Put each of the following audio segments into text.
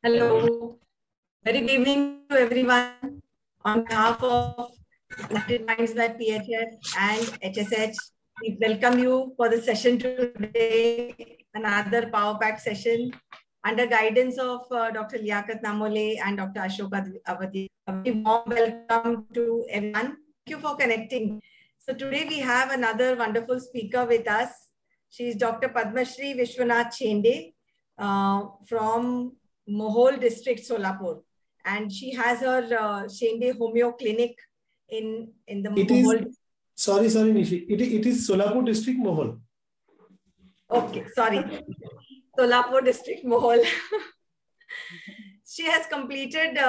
Hello. Very good evening to everyone. On behalf of United Minds by PHF and HSH, we welcome you for the session today, another Power Pack session under guidance of Dr. Liaquat Namole and Dr. Ashok Avadi. A very warm welcome to everyone. Thank you for connecting. So today we have another wonderful speaker with us. She is Dr. Padma Shri Vishwanath Chende from Mohol district, Solapur. And she has her Shende Homeo Clinic in the Mohol. Sorry, Nishi. It is Solapur district, Mohol. Okay, sorry. Solapur district, Mohol. She has completed,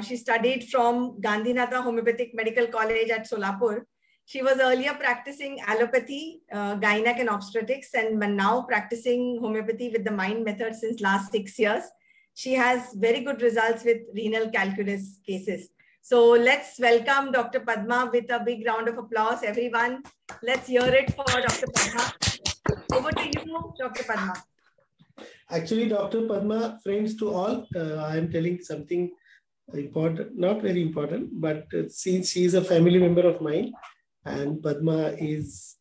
she studied from Gandhinatha Homeopathic Medical College at Solapur. She was earlier practicing allopathy, gynec and obstetrics, and now practicing homeopathy with the mind method since last 6 years. She has very good results with renal calculus cases. So let's welcome Dr. Padma with a big round of applause, everyone. Let's hear it for Dr. Padma. Over to you, Dr. Padma. Actually, Dr. Padma, friends to all, I am telling something important, not very important, but since she is a family member of mine, and Padma is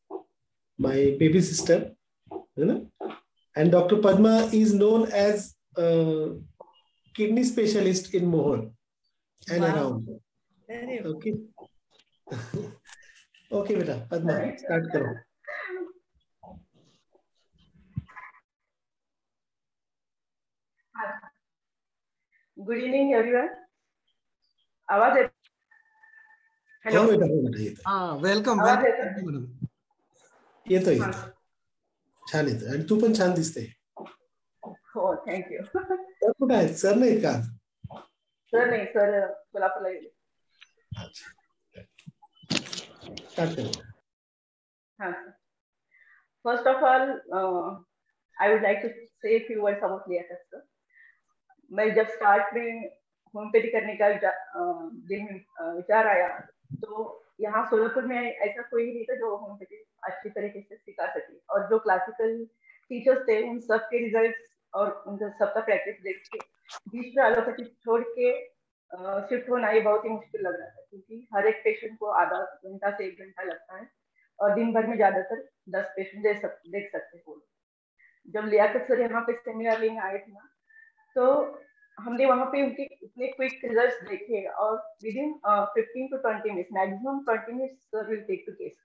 my baby sister, you know? And Dr. Padma is known as a kidney specialist in Mohol and around. Okay. Okay, beta. Padma, start karo. Good evening, everyone. आवाज Hello. Welcome. Welcome. येतो छान येतो आणि तू पण छान दिसते. हो, थँक यू. तर कुठे आहेत सर? नाही का? सर नाही, सर कोल्हापूरला गेले. First of all, I would like to say a few words about Liaquat sir. मैं जब स्टार्ट में होम्योपैथी करने का दिल में विचार आया, तो यहाँ सोलापुर में ऐसा कोई नहीं था जो होम्योपैथी अच्छी तरीके से सिखा सके, और जो क्लासिकल टीचर्स थे उन सब के रिजल्ट्स और उनका सबका प्रैक्टिस देख के बीच में एलोपैथी छोड़ के शिफ्ट होना ये बहुत ही मुश्किल लग रहा था, क्योंकि हर एक पेशेंट को आधा घंटा से 1 घंटा लगता है और दिन भर में ज्यादातर 10 पेशेंट देख सकते हैं. जब लियाकत सर यहाँ पे सेमिनार लेने आए थे ना, तो हमने वहाँ पे उनके इतने क्विक रिजल्ट्स देखे और within 15 to 20 minutes, maximum 20 minutes sir will take to case.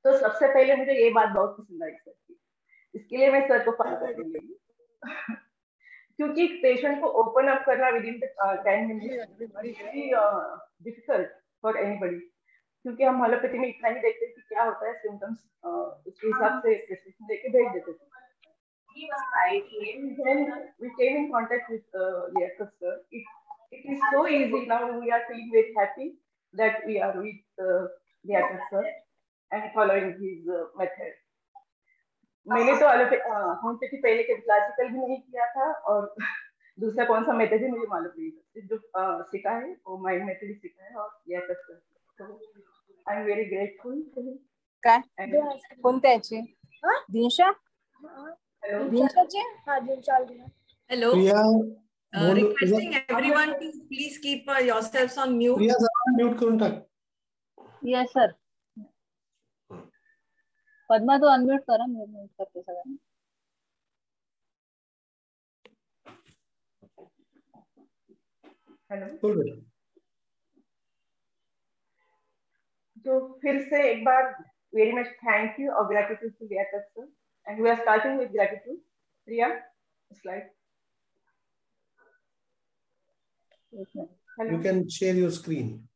तो सबसे पहले मुझे ये बात बहुत पसंद आई सर की, इसके लिए मैं सर को फॉलो कर लूंगी. क्योंकि पेशेंट को ओपन अप करना within 10 minutes very difficult for anybody, क्योंकि हम एलोपैथी में इतना ही देखते हैं कि क्या होता है सिम्टम्स, उसके हिसाब से प्रिस्क्रिप्शन देके भेज देते थे. Then we came in contact with Liaquat sir. It is so easy now. We are feeling very happy that we are with Liaquat sir and following his method. मैंने तो होम्योपैथी पहले के क्लासिकल भी नहीं किया था और दूसरा कौन सा मेथड है मुझे मालूम नहीं था. जो सीखा है वो माइंड मेथड ही सीखा है और Liaquat sir. So I am very grateful to him. काय कोणत्याची Dinshaw? Hello. Requesting everyone to please keep yourselves on mute. Priya, mute करून टाक. Yes sir. पद्मा तो अनम्यूट करा, मैं म्यूट करते सगळ्यांना. हेलो. तो फिर से एक बार वेरी मच थैंक यू और gratitude to Liaquat sir. And we are starting with gratitude. Priya, slide. Hello. You can share your screen.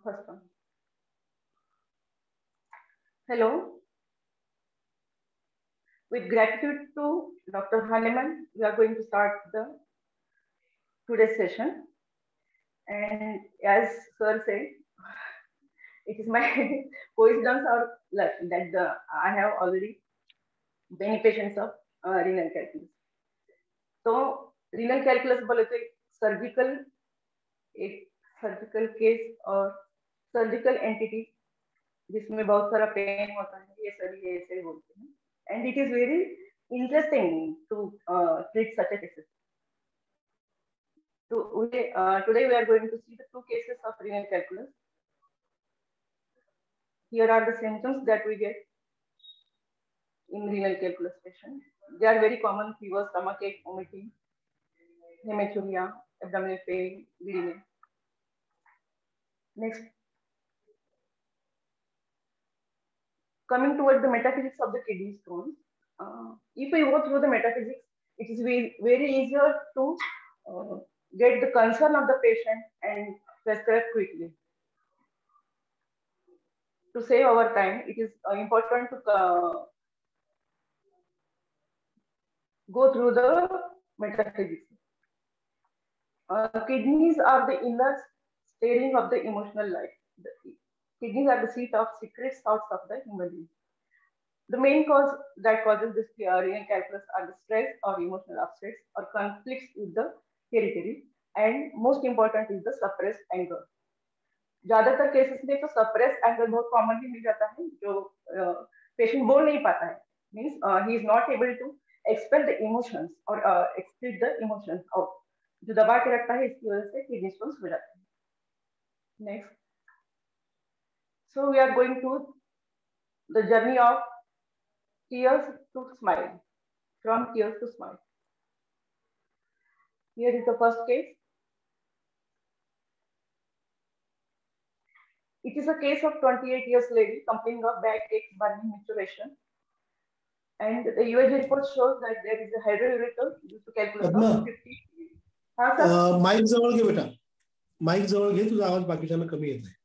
First one. Hello. With gratitude to Dr. Hahnemann, we are going to start today's session. And as sir said, it is my coincidence or luck that I have already many patients of renal calculus. तो renal calculus बोले तो एक surgical case और surgical entity जिसमें बहुत सारा pen होता है, ये सभी ऐसे बोलते हैं. And it is very interesting to treat such a cases. So today we are going to see the 2 cases of renal calculus. Here are the symptoms that we get in renal calculus patient. They are very common: fever, stomachache, vomiting, hematuria, abdominal pain, bleeding. Next, coming towards the metaphysics of the kidney stones. If we go through the metaphysics, it is very easier to get the concern of the patient and prescribe quickly. To save our time, it is important to go through the metaphysics. Kidneys are the inner steering of the emotional life. The kidneys are the seat of secret thoughts of the human being. The main cause that causes this renal calculus are the stress or emotional upsets or conflicts with the territory, and most important is the suppressed anger. ज्यादातर cases में तो suppress anger बहुत commonly मिल जाता है, जो patient बोल नहीं पाता है, means he is not able to express the emotions और एक्सप्रेस द इमोशंस आउट, जो दबा के रखता है, इसकी वजह से किडनी स्टोन्स हो जाते हैं. Next, so we are going to the journey of tears to smile, from tears to smile. Here is the first case. It is a case of 28 years lady complaining of backache, burning, menstruation, and the USG report shows that there is a hydrourethral due to calculus of 50. हाँ sir. Mic जवळ घे बेटा, mic जवळ घे, तुझा आवाज बाकीच्यांना कमी येत आहे.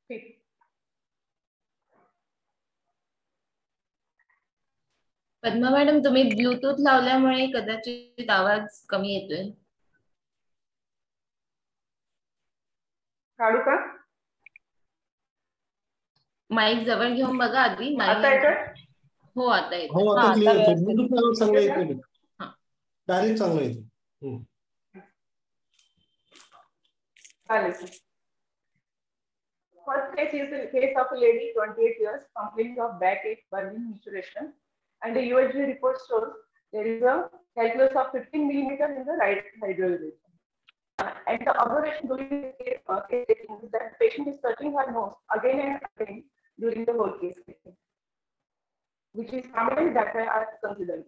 ठीक. पद्मा मॅडम, तुम्ही ब्लूटूथ लावल्यामुळे कदाचित आवाज कमी येतोय. काढू का? माईक जवळ घेऊन बघा आधी. आता येतोय? हो, आता येतोय. हो, आता क्लिअर येतोय. ब्लूटूथ लावून चांगलं येतोय. हां, डायरेक्ट चांगलं येतोय. चालेल. First case is the case of a lady, 28 years, complaining of backache, burning, menstruation, and the USG report shows there is a calculus of 15 millimeters in the right hydrourethra. And the observation during the case is that the patient is touching her nose again and again during the whole case, which is common. That I consider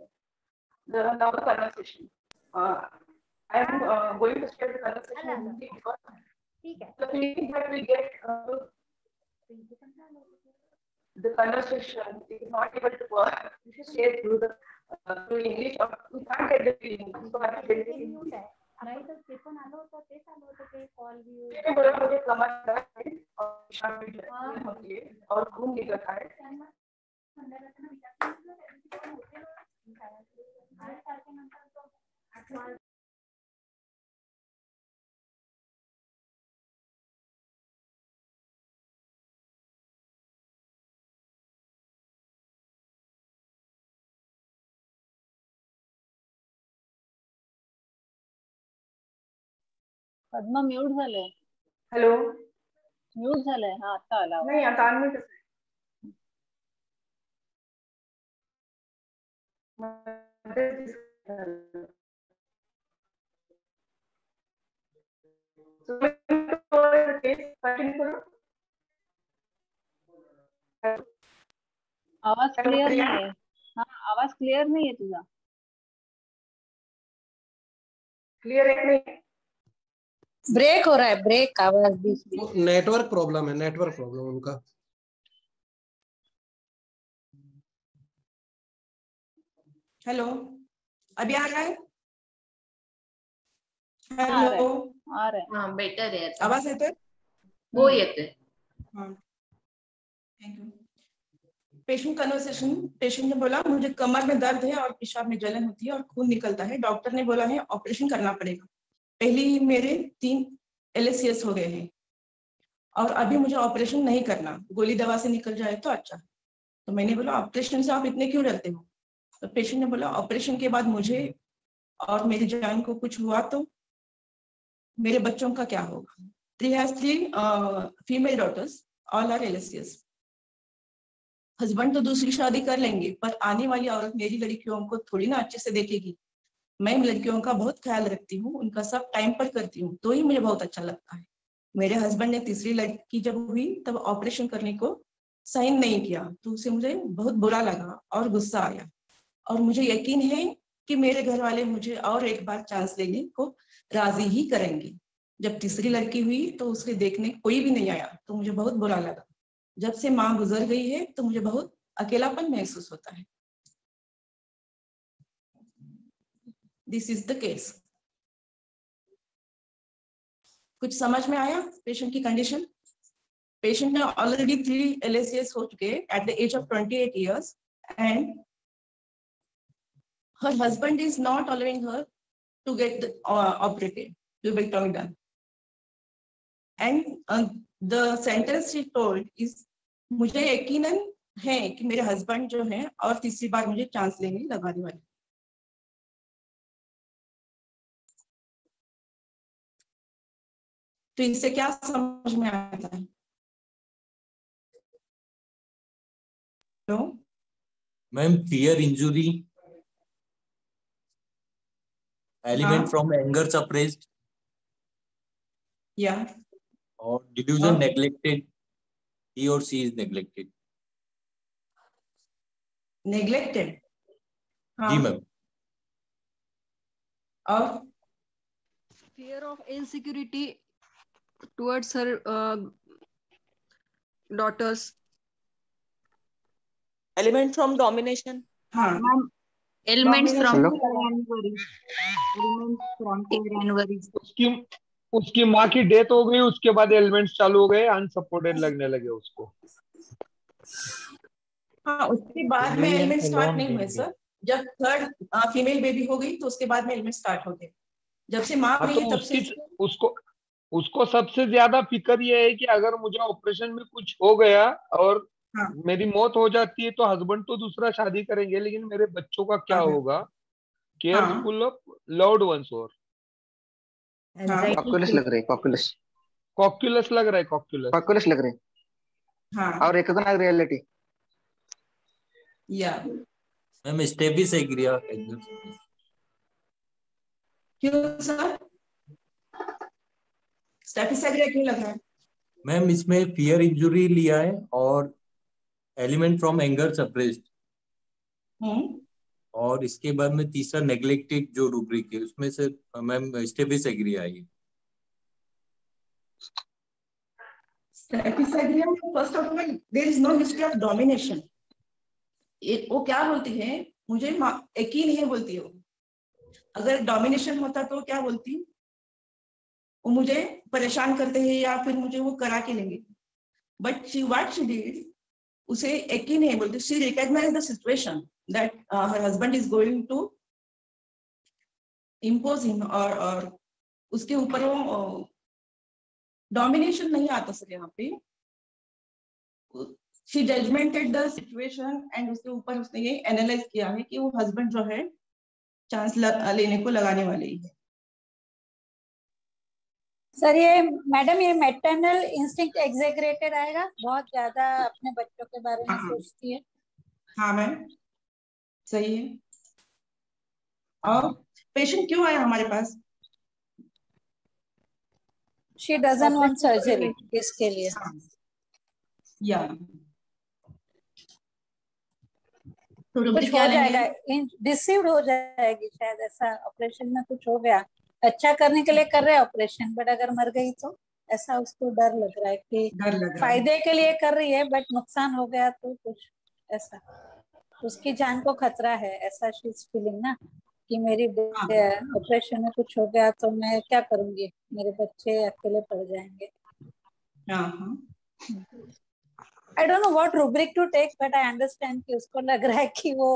now the conversation. I am going to share the conversation because the feeling that we get the conversation is not able to share through the through English, or we can't get the feeling. So I have get the feeling. नहीं तो ते पण आलो होतं, तेच आलो होतं ते call view. ते बोला मुझे कमर दर्द है और शाम में होती है और खून निकलता है. पद्मा म्यूट झालंय. हॅलो, म्यूट झालंय. हा, आता आला. नाही, आता अनम्यूट आहे. आवाज क्लियर नाहीये. हा, आवाज क्लियर नाहीये तुझा. क्लियर है नहीं? ब्रेक हो रहा है, ब्रेक आवाज बीच बीच. नेटवर्क प्रॉब्लम है, नेटवर्क प्रॉब्लम उनका. हेलो, अभी आ रहा है? हेलो, आ रहा है. हां, बेटर आहे. आवाज येतोय? हो, येतोय. हां, thank you. Patient conversation. Patient ने बोला मुझे कमर में दर्द है और पेशाब में जलन होती है और खून निकलता है. डॉक्टर ने बोला है ऑपरेशन करना पड़ेगा. पहले ही मेरे 3 LACS हो गए हैं और अभी मुझे ऑपरेशन नहीं करना, गोली दवा से निकल जाए तो अच्छा। तो मैंने बोला ऑपरेशन से आप इतने क्यों डरते हो? तो पेशेंट ने बोला ऑपरेशन के बाद मुझे और मेरी जान को कुछ हुआ तो मेरे बच्चों का क्या होगा? He has 3 female daughters, all are LACS. Husband तो दूसरी शादी कर लेंगे पर आने वाली औरत मेरी लड़कियों को थोड़ी ना अच्छे से देखेगी। मैं लड़कियों का बहुत ख्याल रखती हूँ, उनका सब टाइम पर करती हूँ, तो ही मुझे बहुत अच्छा लगता है। मेरे हस्बैंड ने तीसरी लड़की जब हुई तब ऑपरेशन करने को साइन नहीं किया, तो उसे मुझे बहुत बुरा लगा और गुस्सा आया। और मुझे यकीन है कि मेरे घर वाले मुझे और एक बार चांस लेने को राजी ही करेंगे। जब तीसरी लड़की हुई तो उसे देखने कोई भी नहीं आया, तो मुझे बहुत बुरा लगा। जब से माँ गुजर गई है तो मुझे बहुत अकेलापन महसूस होता है। This is the case. कुछ समझ में आया पेशेंट की कंडीशन? पेशेंट ने ऑलरेडी 3 LACS हो चुके at the age of 28 years and her husband is not allowing her to get the, operated, tubectomy done. And the sentence she told is, मुझे यकीनन है कि मेरे हस्बैंड जो है और तीसरी बार मुझे चांस लेने लगाने वाले। तो इससे क्या समझ में आता है? तो ma'am fear injury, element from anger suppressed, या और delusion neglected, he or she is neglected. Neglected, जी मैम। और fear of insecurity towards her daughters. Element from domination. हाँ, Elements from care and worries. Elements from care and worries. उसकी माँ की death हो गई, उसके बाद एलिमेंट्स चालू हो गए, अनसपोर्टेड लगने लगे उसको। हाँ, उसके बाद में एलिमेंट स्टार्ट नहीं हुए सर। जब 3rd फीमेल बेबी हो गई तो उसके बाद में एलिमेंट स्टार्ट हो गए। जब से माँ हाँ, हुई तो तब से उसको सबसे ज्यादा फिक्र ये है कि अगर मुझे ऑपरेशन में कुछ हो गया और मेरी मौत हो जाती है तो हस्बैंड तो दूसरा शादी करेंगे, लेकिन मेरे बच्चों का क्या होगा? Careful of loved ones. और कॉक्यूलस लग रही है, कॉक्यूलस लग रहा है, कॉक्यूलस लग रही है। हाँ, और एक रियलिटी या मैम स्टेबिस एग्रिया। क्यों सर? स्टेबिस एग्रिया क्यों लग रहा है? मैम इसमें फियर इंजुरी लिया है और एलिमेंट फ्रॉम एंगर सप्रेस्ड, और इसके बाद में तीसरा नेग्लेक्टेड जो रूब्रिक है उसमें से मैम स्टेबिस एग्रिया आई। स्टेबिस एग्रिया में first of all there is no history of domination. वो क्या बोलती है, मुझे यकीन है बोलती है वो। अगर डोमिनेशन होता तो क्या बोलती? वो मुझे परेशान करते हैं या फिर मुझे वो करा के लेंगे। But she what she did, उसे यकीन है बोलती। She recognise the situation that her husband is going to impose him, और उसके ऊपर वो डोमिनेशन नहीं आता सर यहाँ पे। शी जजमेंटेड द सिचुएशन एंड उसके ऊपर उसने ये एनालाइज किया है कि वो हस्बैंड जो है चांस लेने को लगाने वाले ही है। सर ये मैडम ये मैटरनल इंस्टिंक्ट एग्जैगरेटेड आएगा, बहुत ज्यादा अपने बच्चों के बारे में सोचती है। हाँ मैम सही है। और पेशेंट क्यों आया हमारे पास? शी डजंट वांट सर्जरी, इसके लिए। या कुछ हो जाएगा, डिसीव्ड हो जाएगी शायद, ऐसा ऑपरेशन में कुछ हो गया। अच्छा करने के लिए कर रहे हैं ऑपरेशन, बट अगर मर गई तो ऐसा उसको डर लग रहा है कि फायदे के लिए कर रही है बट नुकसान हो गया तो कुछ ऐसा, उसकी जान को खतरा है, ऐसा शी इज फीलिंग ना कि मेरी ऑपरेशन में कुछ हो गया तो मैं क्या करूंगी, मेरे बच्चे अकेले पड़ जाएंगे। I don't know what rubric to take, but I understand कि उसको लग रहा है कि वो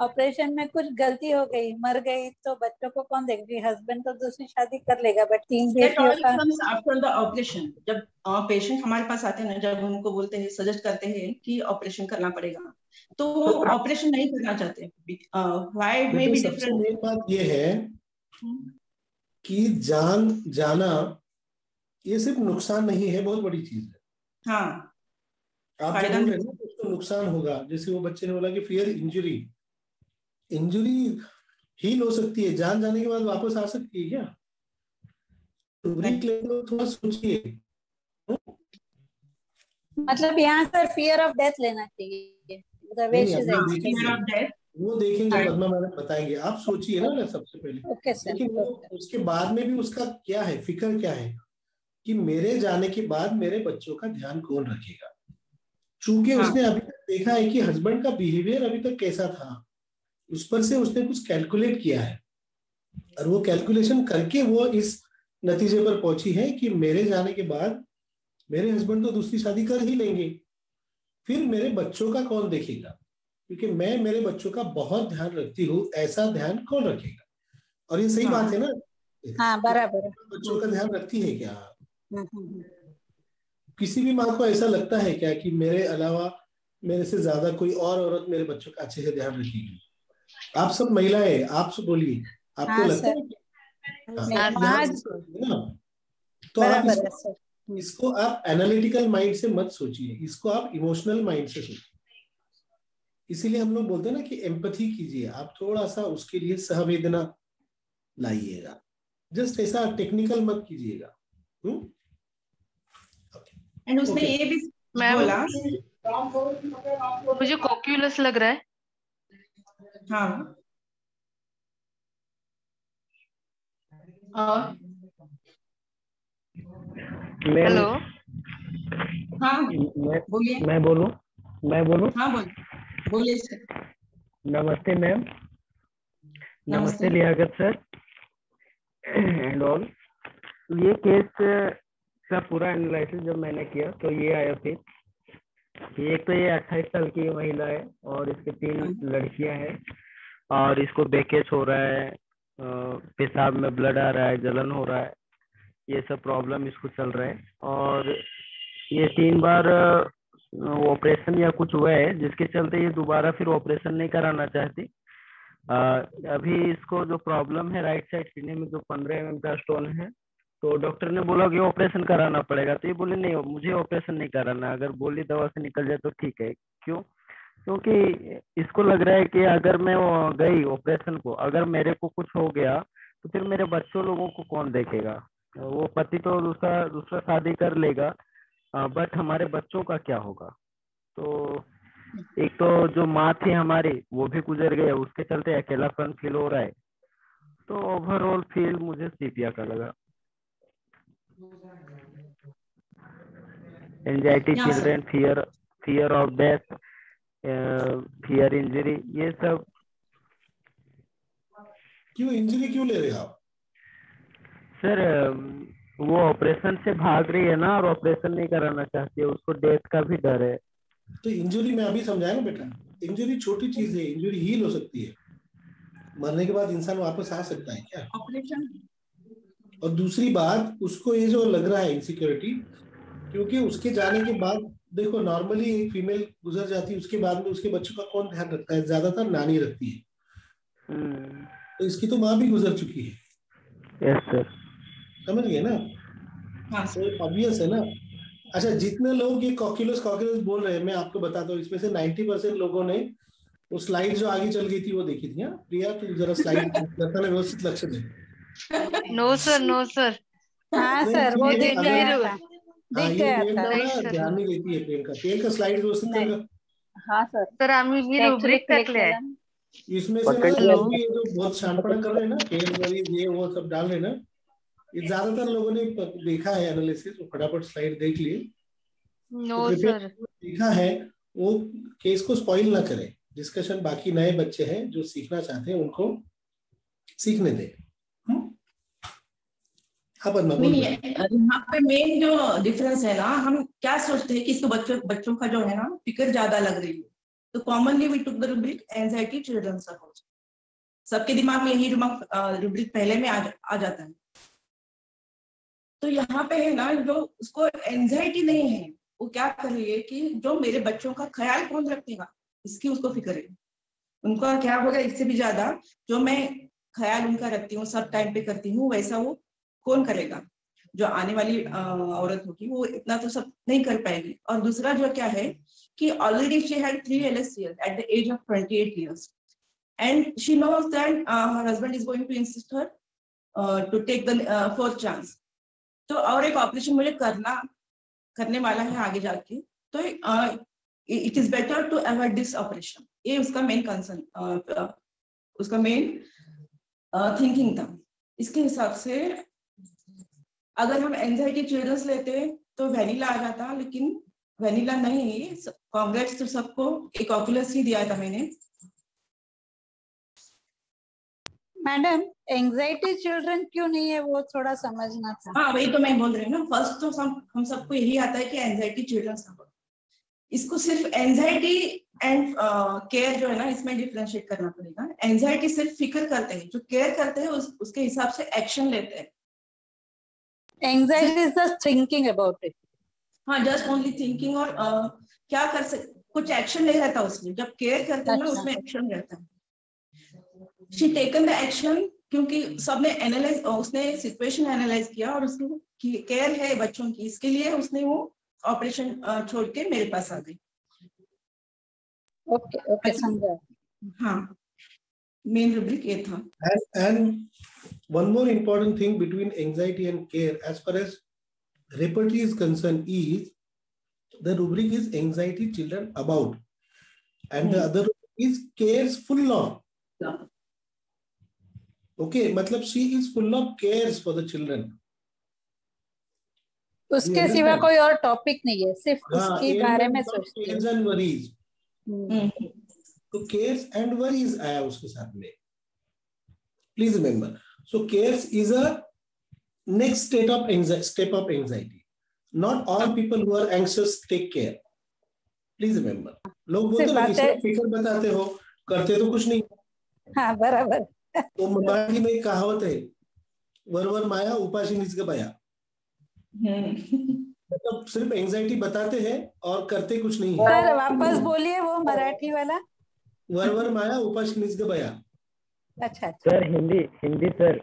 ऑपरेशन में कुछ गलती हो गई, मर गई तो बच्चों को कौन देखेगा? हस्बैंड तो दूसरी शादी कर लेगा, बट 3 बेटियों का आफ्टर द ऑपरेशन जब पेशेंट हमारे पास आते हैं ना, जब उनको बोलते हैं, सजेस्ट करते हैं कि ऑपरेशन करना पड़ेगा, तो वो ऑपरेशन नहीं करना चाहते। व्हाई मे बी सबसे मेन बात ये है कि जान जाना ये सिर्फ नुकसान नहीं है, बहुत बड़ी चीज है। हाँ, आप जो बोल रहे हैं ना उसको नुकसान होगा, जैसे वो बच्चे ने बोला कि फियर इंजरी, इंजरी हील हो सकती है, जान जाने के बाद वापस आ सकती है क्या? थोड़ा सोचिए। मतलब यहाँ सर फियर ऑफ डेथ लेना चाहिए। वो देखेंगे, पद्मा मैडम बताएंगे, आप सोचिए ना सबसे पहले। Okay sir. लेकिन उसके बाद में भी उसका क्या है, फिक्र क्या है कि मेरे जाने के बाद मेरे बच्चों का ध्यान कौन रखेगा। चूंकि उसने अभी तक देखा है कि हस्बैंड का बिहेवियर अभी तक कैसा था, उस पर से उसने कुछ कैलकुलेट किया है, और वो कैलकुलेशन करके वो इस नतीजे पर पहुंची है कि मेरे जाने के बाद मेरे हस्बैंड तो दूसरी शादी कर ही लेंगे, फिर मेरे बच्चों का कौन देखेगा? क्योंकि मैं मेरे बच्चों का बहुत ध्यान रखती हूँ, ऐसा ध्यान कौन रखेगा? और ये सही बात है ना? हाँ बराबर। बच्चों का ध्यान रखती है क्या? किसी भी माँ को ऐसा लगता है क्या कि मेरे अलावा, मेरे से ज्यादा कोई और औरत मेरे बच्चों का अच्छे से ध्यान रखेगी? आप सब महिलाएं, आप सब बोलिए, आपको लगता है तो आप इसको आप एनालिटिकल माइंड से मत सोचिए, इसको आप इमोशनल माइंड से सोचिए। इसीलिए हम लोग बोलते हैं ना कि एम्पैथी कीजिए, आप थोड़ा सा उसके लिए सहवेदना लाइएगा, जस्ट ऐसा टेक्निकल मत कीजिएगा। एंड उसने ये भी बोला, मुझे कॉक्यूलस लग रहा है। हाँ, हेलो, हाँ बोलिए। मैं बोलूं? हाँ बोलिए सर। नमस्ते मैम। नमस्ते लियाकत सर एंड ऑल। ये केस का पूरा एनालिसिस जब मैंने किया तो ये आया फिर एक तो ये 28 साल की महिला है और इसके 3 लड़कियां हैं और इसको बैकेज हो रहा है, पेशाब में ब्लड आ रहा है, जलन हो रहा है, ये सब प्रॉब्लम इसको चल रहा है। और ये 3 बार ऑपरेशन या कुछ हुआ है जिसके चलते ये दोबारा फिर ऑपरेशन नहीं कराना चाहती। अभी इसको जो प्रॉब्लम है राइट साइड सीने में जो 15 mm का स्टोन है, तो डॉक्टर ने बोला कि ऑपरेशन कराना पड़ेगा, तो ये बोले नहीं मुझे ऑपरेशन नहीं कराना, अगर गोली दवा से निकल जाए तो ठीक है। क्यों? क्योंकि इसको लग रहा है कि अगर मैं गई ऑपरेशन को, अगर मेरे को कुछ हो गया तो फिर मेरे बच्चों लोगों को कौन देखेगा? वो पति तो दूसरा शादी कर लेगा, बट हमारे बच्चों का क्या होगा? तो एक तो जो माँ थी हमारी वो भी गुजर गई, उसके चलते अकेलापन फील हो रहा है। तो ओवरऑल फील मुझे सीपिया का लगा। Anxiety children, fear of death, fear injury, ये सब। क्यों इंजरी क्यों ले रहे हो आप? सर वो ऑपरेशन से भाग रही है ना और ऑपरेशन नहीं कराना चाहती है, उसको डेथ का भी डर है। तो इंजरी मैं अभी समझाया ना बेटा, इंजरी छोटी चीज है, इंजरी हील हो सकती है, मरने के बाद इंसान वापस आ सकता है क्या? ऑपरेशन। और दूसरी बात, उसको ये जो लग रहा है इनसिक्योरिटी, क्योंकि उसके जाने के बाद देखो नॉर्मली एक फीमेल गुजर जाती है, उसके बाद में उसके बच्चों का कौन ध्यान रखता है? ज्यादातर नानी रखती है। तो इसकी तो माँ भी गुजर चुकी है। यस सर, समझ गए ना? हाँ, तो ऑब्वियस है ना। अच्छा, जितने लोग ये कॉक्यूलस बोल रहे हैं, मैं आपको बताता हूँ, इसमें से 90% लोगों ने वो स्लाइड जो आगे चल गई थी वो देखी थी। प्रिया तू जरा स्लाइड व्यवस्थित लक्ष्य दे। No sir. हाँ सर, वो दिख गया था। ध्यान नहीं देती है प्रियंका स्लाइड व्यवस्थित कर। हाँ सर आम्ही रुब्रिक टाकले आहे। इसमें से ना ये जो बहुत शानपना कर रहे हैं ना, ये वो सब डाल रहे हैं ना, ये ज्यादातर लोगों ने देखा है एनालिसिस, वो फटाफट स्लाइड देख लिए। नो सर, देखा है वो केस को स्पॉइल ना करें। डिस्कशन बाकी नए बच्चे हैं जो सीखना चाहते हैं उनको सीखने दें। हाँ पद्मा बोल। नहीं, यहाँ पे मेन जो डिफरेंस है ना, हम क्या सोचते हैं कि इसको बच्चों का जो है ना फिक्र ज्यादा लग रही है, तो commonly we took the rubric anxiety children suppose. सबके दिमाग में यही रुब्रिक पहले में आ जाता है। तो यहाँ पे है ना, जो उसको एंजाइटी नहीं है, वो क्या कर रही है कि जो मेरे बच्चों का ख्याल कौन रखेगा, इसकी उसको फिक्र है। उनका क्या होगा, इससे भी ज्यादा जो मैं ख्याल उनका रखती हूँ, सब टाइम पे करती हूँ, वैसा वो कौन करेगा। जो आने वाली औरत होगी वो इतना तो सब नहीं कर पाएगी। और दूसरा जो क्या है कि already she had 3 LSCs at the age of 28 years and she knows that her husband is going to insist her to take the 4th chance। तो और एक ऑपरेशन मुझे करने वाला है आगे जाके, तो it is better to avoid this operation. ये उसका मेन कंसर्न, उसका मेन थिंकिंग था। इसके हिसाब से अगर हम एंजाइटी चिल्ड्रंस लेते तो वैनिला आ जाता, लेकिन वैनिला नहीं। कांग्रेस तो सबको एक ऑक्यूलस ही दिया था मैंने। मैडम एंजाइटी चिल्ड्रन क्यों नहीं है, वो थोड़ा समझना था। हाँ वही तो मैं बोल रही हूँ ना। फर्स्ट तो हम सबको यही आता है कि एंजाइटी चिल्ड्रन सफर। इसको सिर्फ एंजाइटी एंड केयर जो है ना, इसमें डिफरेंशिएट करना पड़ेगा। एंजाइटी सिर्फ फिक्र करते हैं, जो केयर करते हैं उसके हिसाब से एक्शन लेते हैं। Anxiety is just thinking about it. हाँ, जस्ट ओनली थिंकिंग। और क्या कर सकते, कुछ एक्शन नहीं रहता उसमें। जब केयर करते हैं ना, उसमें एक्शन रहता है। शी टेकन द एक्शन, क्योंकि सबने एनालाइज, उसने सिचुएशन एनालाइज किया और उसकी केयर है बच्चों की, इसके लिए उसने वो ऑपरेशन छोड़ के मेरे पास आ गई। ओके ओके, समझा। हाँ, मेन रुब्रिक ये था। And one more important thing between anxiety and care, as far as repertory is concerned, is the rubric is anxiety children about, and the other is cares full of. Okay, मतलब she is full of cares for the children. उसके सिवा कोई और topic नहीं है, सिर्फ उसके बारे में सोचती है। cares and worries. तो cares and worries आया उसके साथ में। Please remember, so cares is a next step of anxiety. Not all people who are anxious take care. Please remember. लोग बोलते हैं कि फिक्र बताते हो, करते तो कुछ नहीं। हाँ बराबर। तो मराठी में एक कहावत है, वरवर माया उपाशी निज बया। मतलब सिर्फ एंजाइटी बताते हैं और करते कुछ नहीं है। सर वापस बोलिए वो मराठी वाला। वरवर माया उपाशी निज बया। अच्छा सर, हिंदी सर।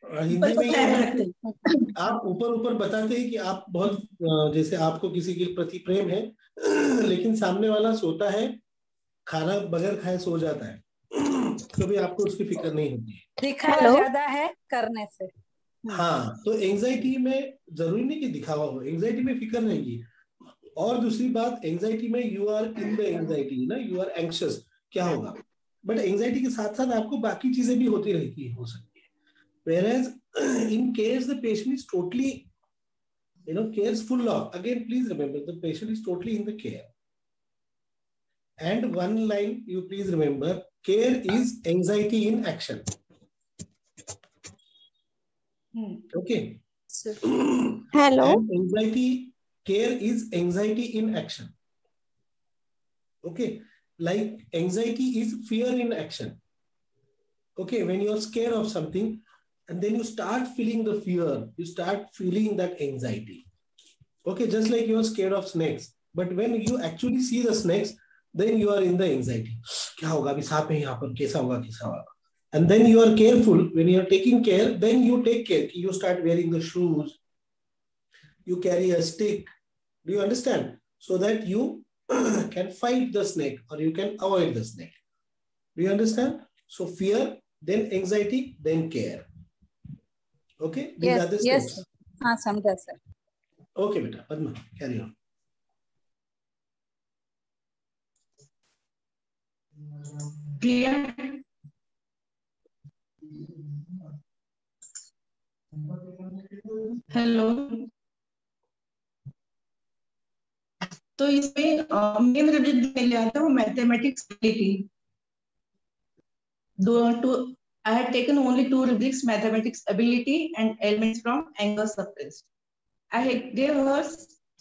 हिंदी में आप ऊपर बताते हैं कि आप बहुत, जैसे आपको किसी के प्रति प्रेम है, लेकिन सामने वाला सोता है, खाना बगैर खाए सो जाता है, तो भी आपको उसकी फिक्र नहीं होती है। दिखावा ज्यादा है करने से। हाँ, तो एंजाइटी में जरूरी नहीं कि दिखावा हो, एंजाइटी में फिक्र रहेगी। और दूसरी बात, एंजाइटी में you are in the anxiety ना, यू आर एंग्शियस, क्या होगा। बट एंजाइटी के साथ साथ आपको बाकी चीजें भी होती रहती है, हो सकती है। Whereas in case the patient is totally, cares full of, again please remember, the patient is totally in the care. And one line you please remember, care is anxiety in action. Okay. Hello. And care is anxiety in action. Okay. Like anxiety is fear in action. Okay. When you are scared of something, and then you start feeling the fear, you start feeling that anxiety. Okay, just like you are scared of snakes, but when you actually see the snakes, then you are in the anxiety. क्या होगा अभी सांप है यहाँ पर, कैसा होगा कैसा होगा। And then you are careful, when you are taking care, then you take care. You start wearing the shoes, you carry a stick. Do you understand? So that you can fight the snake or you can avoid the snake. Do you understand? So fear, then anxiety, then care. Okay, these are the steps. Yes, हाँ समझा sir. Okay बेटा, Padma carry on. Clear? Hello. तो इसमें main rubric मिल जाता है वो mathematics की। I had taken only 2 rubrics, mathematics ability and elements from anger suppressed. I had gave her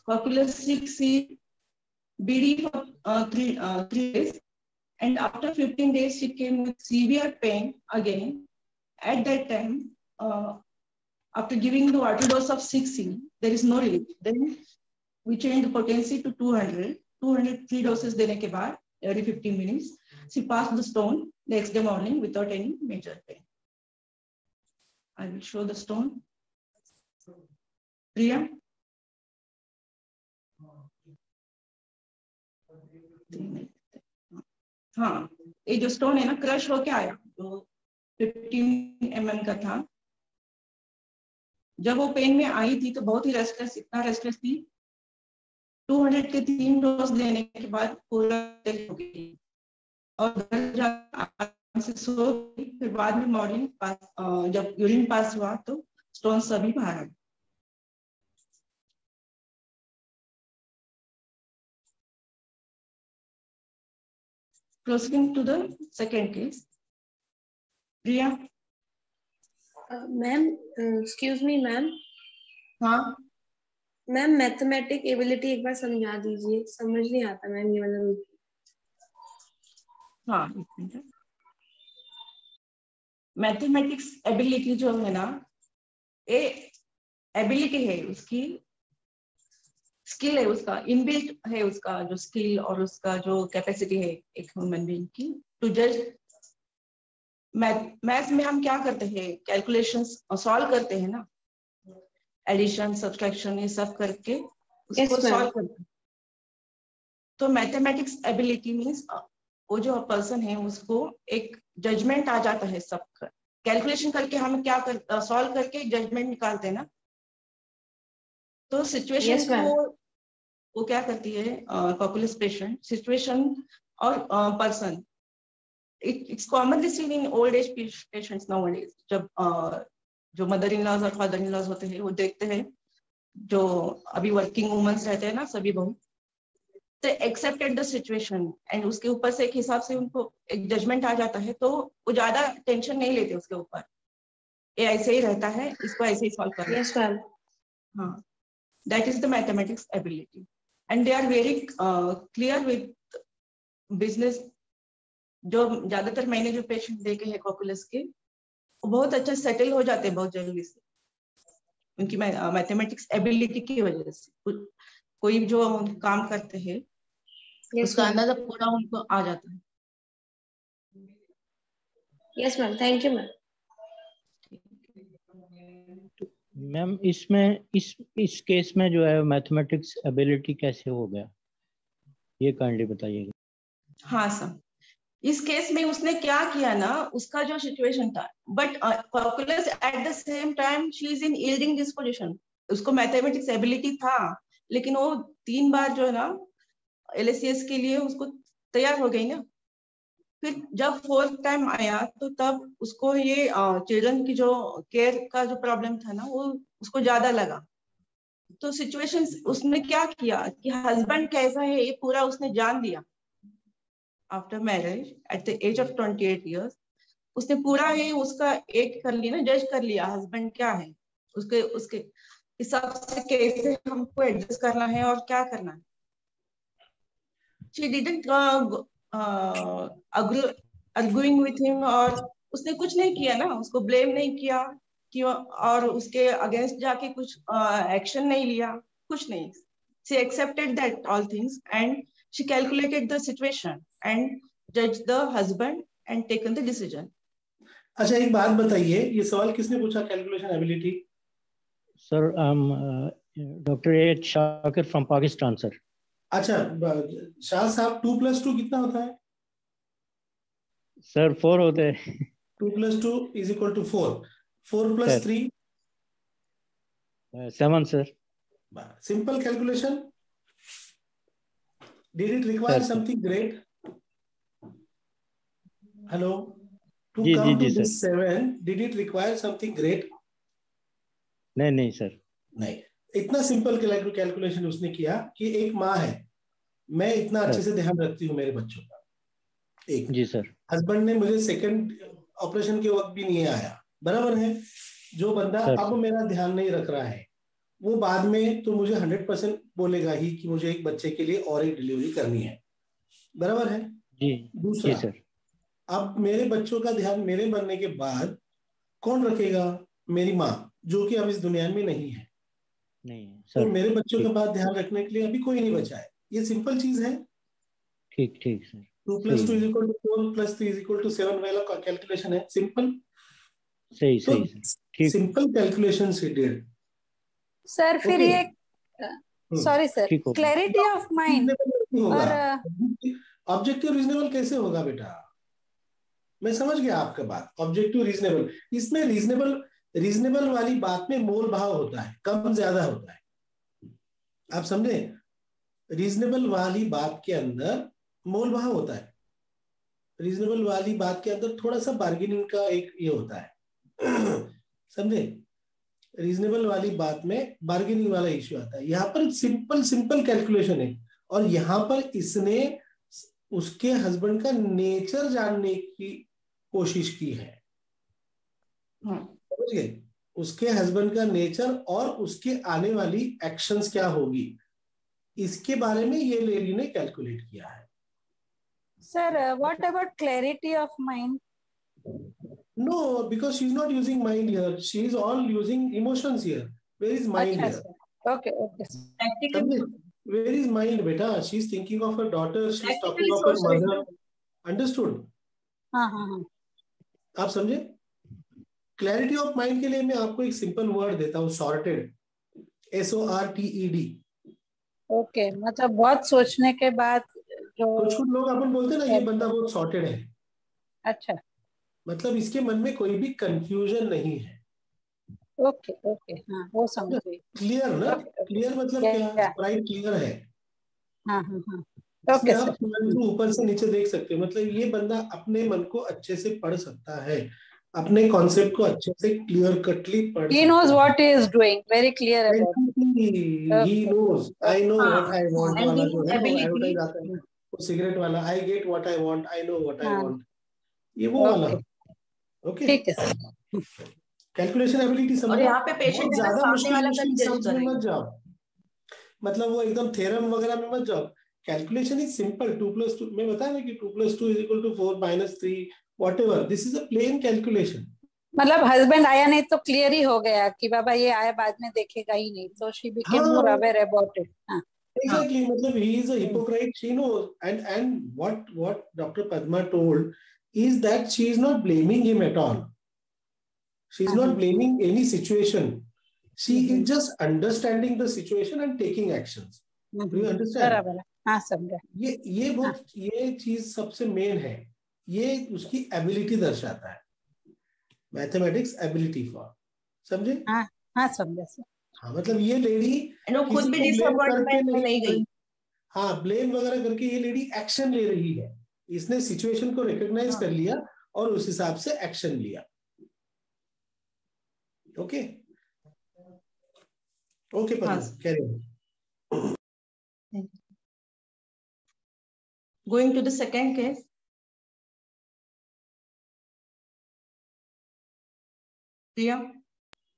calculus 6C BD for 3 days, and after 15 days she came with severe pain again. At that time, after giving the water dose of 6C, there is no relief. Then we changed the potency to 200. 203 doses देने के बाद every 15 minutes, she passed the stone next day morning without any major pain. I will show the stone. Priya. हाँ, ये जो stone है ना crush होके आया, जो 15 mm का था. जब वो पेन में आई थी तो बहुत ही रेस्टलेस, इतना रेस्टलेस थी. 200 के 3 डोज लेने के बाद पूरा हो गई और घर जाकर से सो गई. फिर बाद में मॉर्निंग जब यूरिन पास हुआ तो स्टोन सभी बाहर आ गए. Proceeding to the second case. Priya. Ma'am, excuse me ma'am. हाँ मैम, मैथमेटिक एबिलिटी एक बार समझा दीजिए, समझ नहीं आता मैम ये वाला रूल. हाँ, मैथमेटिक्स एबिलिटी जो है ना, ये एबिलिटी है, उसकी स्किल है, उसका इनबिल्ट है, उसका जो स्किल और उसका जो कैपेसिटी है एक ह्यूमन बीइंग की टू जज. मैथ्स में हम क्या करते हैं, कैलकुलेशंस सॉल्व करते हैं ना, एडिशन सब्सट्रैक्शन ये सब करके उसको सॉल्व करते हैं. तो मैथमेटिक्स एबिलिटी मींस वो जो पर्सन है उसको एक जजमेंट आ जाता है सब कैलकुलेशन करके. हम क्या कर सॉल्व करके जजमेंट निकालते हैं ना. तो सिचुएशन को वो क्या करती है, पॉपुलस पेशेंट सिचुएशन और person. It's commonly seen in old age patients nowadays. जब जो मदर इन लॉज और फादर इन लॉज होते हैं वो देखते हैं जो अभी वर्किंग वुमेन्स रहते हैं ना, सभी बहू, तो एक्सेप्टेड द सिचुएशन एंड उसके ऊपर से एक हिसाब से उनको एक जजमेंट आ जाता है, तो वो ज्यादा टेंशन नहीं लेते उसके ऊपर. ये ऐसे ही रहता है, इसको ऐसे ही सॉल्व करना. Yes ma'am. हाँ, that is the mathematics ability and they are very clear with business. जो ज्यादातर मैंने जो पेशेंट देखे हैं कॉकुलस के, वो बहुत अच्छा सेटल हो जाते हैं बहुत जल्दी से उनकी मैथमेटिक्स एबिलिटी की वजह से. कोई जो काम करते हैं उसका अंदाजा पूरा उनको आ जाता है. Yes ma'am, thank you ma'am. Ma'am, इसमें इस केस में जो है मैथमेटिक्स एबिलिटी कैसे हो गया, ये काइंडली बताइएगा. हाँ सर, इस केस में उसने क्या किया ना, उसका जो सिचुएशन था, but Cocculus at the same time she is in yielding disposition. उसको मैथमेटिक्स एबिलिटी था, लेकिन वो 3 बार जो है ना LACS के लिए उसको तैयार हो गई ना. फिर जब 4th टाइम आया तो तब उसको ये चिल्ड्रन की जो केयर का जो प्रॉब्लम था ना, वो उसको ज्यादा लगा. तो सिचुएशन उसने क्या किया कि हस्बैंड कैसा है ये पूरा उसने जान दिया. After marriage at the age of 28 years उसने पूरा ही उसका एक कर लिया ना, जज कर लिया हस्बैंड क्या है, उसके हिसाब से कैसे हमको एडजस्ट करना है और क्या करना है. She didn't arguing with him, और उसने कुछ नहीं किया ना, उसको ब्लेम नहीं किया कि और उसके अगेंस्ट जाके कुछ एक्शन नहीं लिया, कुछ नहीं. She accepted that all things and she calculated the situation and judged the husband and taken the decision. अच्छा, एक बात बताइए, ये सवाल किसने पूछा calculation ability? Sir, doctor H Shakir from Pakistan sir. अच्छा, शाह साहब, 2 + 2 कितना होता है? सर 4 होते हैं. 2 + 2 = 4. 4 + 3 7 sir. Simple calculation. Did it require something great? Hello? To come to this 7, did it require something great? नहीं सर. नहीं, इतना सिंपल कैलकुलेशन उसने किया कि एक माँ है, मैं इतना अच्छे से ध्यान रखती हूँ मेरे बच्चों का. एक जी सर. हस्बैंड ने मुझे सेकंड ऑपरेशन के वक्त भी नहीं आया, बराबर है। जो बंदा अब मेरा ध्यान नहीं रख रहा है वो बाद में तो मुझे 100% बोलेगा ही कि मुझे एक बच्चे के लिए और एक डिलीवरी करनी है, बराबर है। दूसरा, अब मेरे बच्चों का ध्यान मेरे मरने के बाद कौन रखेगा? मेरी माँ, जो कि अब इस दुनिया में नहीं है। तो मेरे बच्चों के बाद ध्यान रखने के लिए अभी कोई नहीं बचा है। ये सिंपल चीज है। ठीक ठीक सर। 2 + 2 = 4 + 3 = 7 वाला कैलकुलेशन है, सिंपल। सही तो सही सर। सिंपल कैलकुलेशन से डेढ़ सर फिर ये सॉरी सर, ठीक होगा। क्लैरिटी ऑफ माइंड और ऑब्जेक्टिव रीजनेबल कैसे होगा बेटा? मैं समझ गया आपका बात। ऑब्जेक्टिव रीजनेबल, इसमें रीजनेबल वाली बात में मोल भाव होता है, कम ज्यादा होता है, आप समझे? रीजनेबल वाली बात के अंदर मोल भाव होता है। रीजनेबल वाली बात के अंदर थोड़ा सा बार्गेनिंग का एक ये होता है समझे? रीजनेबल वाली बात में बार्गेनिंग वाला इश्यू आता है। यहाँ पर सिंपल कैलकुलेशन है, और यहाँ पर इसने उसके हस्बैंड का नेचर जानने की कोशिश की है, समझ गए? उसके हस्बैंड का नेचर और उसके आने वाली एक्शंस क्या होगी, इसके बारे में ये लेडी ने कैलकुलेट किया है। Sir what about clarity of mind? No, because she's not using mind here. She is all using emotions here. Where is mind here? Okay. Where is mind, beta? She's thinking of her daughter. She's talking of her mother. Understood? हाँ. आप समझे? Clarity of mind के लिए मैं आपको एक simple word देता हूँ, सॉर्टेड, SORTED। ओके, मतलब बहुत सोचने के बाद जो कुछ लोग अपन बोलते हैं ना, ये बंदा बहुत सॉर्टेड है। अच्छा, मतलब इसके मन में कोई भी कंफ्यूजन नहीं है। ओके, हाँ वो समझ गई। क्लियर ना? क्लियर मतलब क्या? राइट, क्लियर है। हाँ। ओके आप ऊपर से नीचे देख सकते हो। मतलब ये बंदा अपने मन को अच्छे से पढ़ सकता है, अपने कॉन्सेप्ट को अच्छे से क्लियर कटली पढ़ सकता है। He knows what he is doing, very clear about it. He knows, I know what I want वाला जो है वो एडवर्टाइज आता है, वो सिगरेट वाला, I get what I want, I know what I want, ये वो वाला। ओके, ठीक है सर। कैलकुलेशन एबिलिटी समझो। और यहाँ पे पेशेंट ज्यादा मुश्किल जज में मत जाओ, मतलब वो एकदम थ्योरम वगैरह में मत जाओ। Calculation is simple. 2 + 2 मैं बताया ना कि 2 + 2 = 4 - 3 whatever. This is a plain calculation. मतलब हस्बैंड आया नहीं तो क्लियर ही हो गया कि बाबा ये आया बाद में देखेगा ही नहीं, so she became more aware about it. Exactly. मतलब he is a hypocrite. She knows, and what Dr. Padma told is that she is not blaming him at all. She is not blaming any situation. She is just understanding the situation and taking actions. Do you understand? बराबर है, हाँ समझा। ये चीज सबसे main है। ये उसकी एबिलिटी दर्शाता है, मैथमेटिक्स एबिलिटी फॉर, समझे? हाँ समझा सर। हाँ, मतलब ये लेडी खुद भी डिसअपॉइंटमेंट में नहीं गई। हाँ, ब्लेम वगैरह करके ये लेडी एक्शन ले रही है। इसने सिचुएशन को रिकॉग्नाइज कर लिया और उस हिसाब से एक्शन लिया। Okay Padma, carry on. Going to the second case. प्रिया,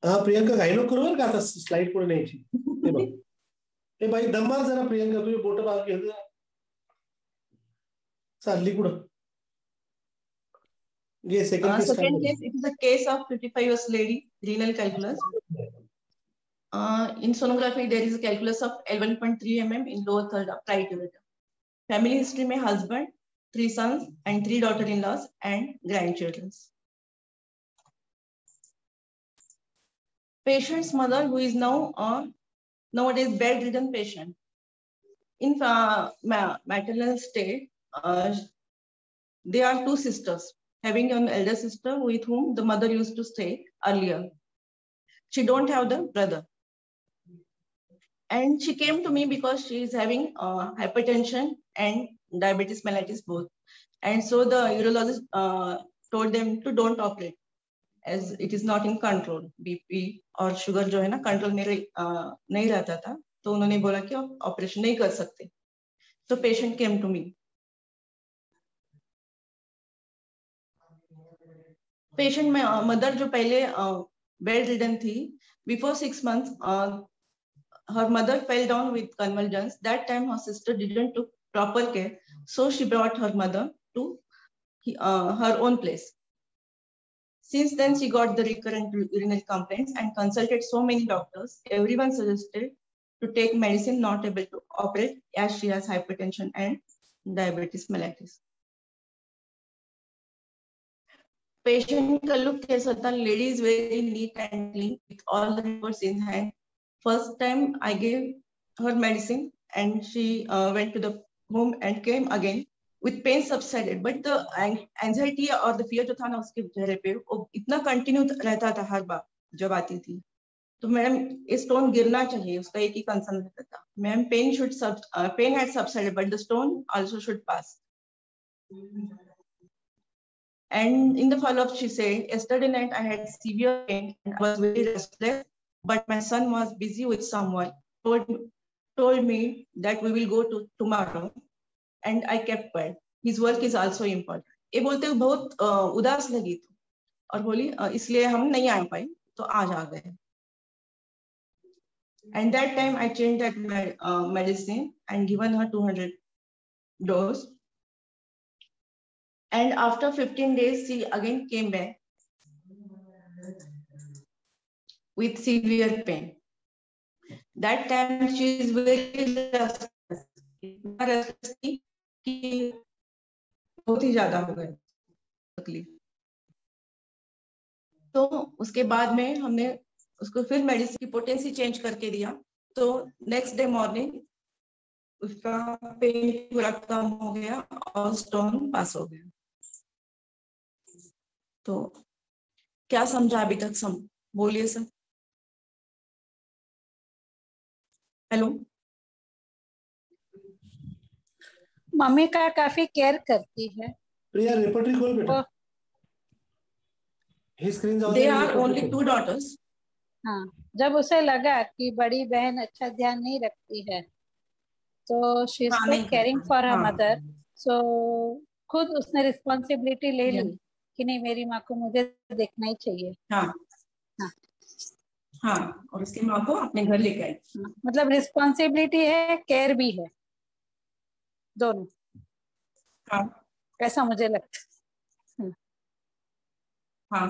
प्रियंका गायनो करोवर का था स्लाइड पुढे न्यायची। ए भाई दम्मा जरा प्रियंका, तुझे बोट बाग घे चालली कुठं? ये second case, it is a case of 55 years lady, renal calculus. In sonography, there is a calculus of L1.3 mm in lower third of right ureter. Family history में husband, 3 sons and 3 daughter-in-laws and grandchildren. Patient's mother, who is now nowadays bedridden patient, in maternal state, they are 2 sisters, having an elder sister with whom the mother used to stay earlier. She don't have the brother. And she came to me because she is having hypertension and diabetes mellitus both. And so the urologist told them to don't operate as it is not in control. BP और sugar जो है ना control में नहीं रहता था, तो उन्होंने बोला कि ऑपरेशन नहीं कर सकते. So patient came to me. Patient में मदर जो पहले बेड रिडन थी, before 6 months her mother fell down with convulsions. That time her sister didn't took proper care, so she brought her mother to her own place. Since then she got the recurrent urinary complaints and consulted so many doctors. Everyone suggested to take medicine, not able to operate as she has hypertension and diabetes mellitus. Patient का look कैसा था? Lady is very neat and clean with all the reports in hand. First time I gave her medicine and she went to the home and came again with pain subsided, but the anxiety or the fear जो था ना उसके चेहरे पे वो इतना continue रहता था हर बार जब आती थी. तो मैम ये स्टोन गिरना चाहिए, उसका एक ही कंसर्न रहता था. Ma'am pain had subsided, but the stone also should pass. And in the follow-up, she said, yesterday night I had severe pain and I was very restless, but my son was busy with someone, told me that we will go to tomorrow, and I kept quiet. His work is also important. ये बोलते हुए बहुत उदास लगी थी और बोली इसलिए हम नहीं आ पाए, तो आज आ गए. And that time I changed that medicine and given her 200 dose. And after 15 days, she again came back with severe pain. That time she is very restless कि बहुत ही ज्यादा हो गए तकलीफ. तो उसके बाद में हमने उसको फिर मेडिसिन की पोटेंसी चेंज करके दिया. तो नेक्स्ट डे मॉर्निंग उसका पेन पूरा कम हो गया और स्टोन पास हो गया. तो क्या समझा अभी तक? बोलिए सर. हेलो. मम्मी का काफी केयर करती है. प्रिया रेपर्टरी खोल बेटा. They are only 2 daughters. हाँ, जब उसे लगा कि बड़ी बहन अच्छा ध्यान नहीं रखती है तो she is caring for her mother. So खुद उसने रिस्पॉन्सिबिलिटी ले ली कि नहीं मेरी माँ को मुझे देखना ही चाहिए. हाँ हाँ हाँ. और उसकी माँ को अपने घर लेके आई. मतलब रिस्पॉन्सिबिलिटी है, केयर भी है, दोनों. हाँ ऐसा मुझे लगता है. हाँ.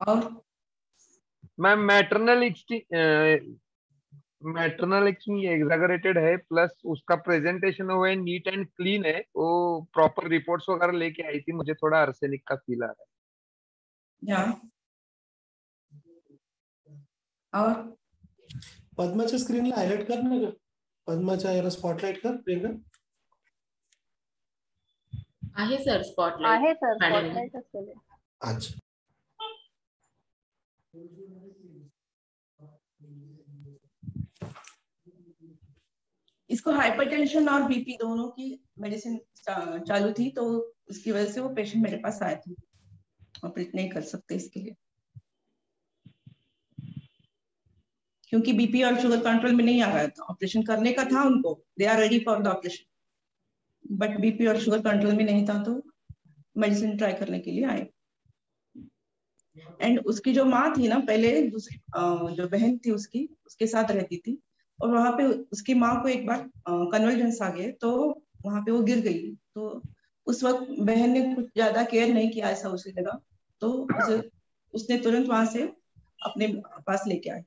और मैम मैटरनल एग्जैगरेटेड है, प्लस उसका प्रेजेंटेशन हुआ है नीट एंड क्लीन है, वो प्रॉपर रिपोर्ट्स वगैरह लेके आई थी. मुझे थोड़ा आर्सेनिक का फील आ रहा है. और पद्माच्या स्क्रीनला हायलाइट कर ना ग. पद्माच्या याला स्पॉटलाइट कर प्रियंका. आहे सर स्पॉटलाइट. आहे सर स्पॉटलाइट असेल. अच्छा. इसको हाइपरटेंशन और बीपी दोनों की मेडिसिन चालू थी, तो उसकी वजह से वो पेशेंट मेरे पास आए थे. ऑपरेट नहीं कर सकते इसके लिए क्योंकि बीपी और शुगर कंट्रोल में नहीं आ रहा था. ऑपरेशन करने का था उनको, they are ready for the operation, but BP और शुगर कंट्रोल में नहीं था, तो मेडिसिन ट्राई करने के लिए आए. एंड उसकी जो माँ थी ना, पहले दूसरी जो बहन थी उसके साथ रहती थी, और वहां पे उसकी माँ को एक बार कन्वर्जेंस आ गए, तो वहां पे वो गिर गई. तो उस वक्त बहन ने कुछ ज्यादा केयर नहीं किया, ऐसा उसे लगा, तो उसने तुरंत वहां से अपने पास लेके आए.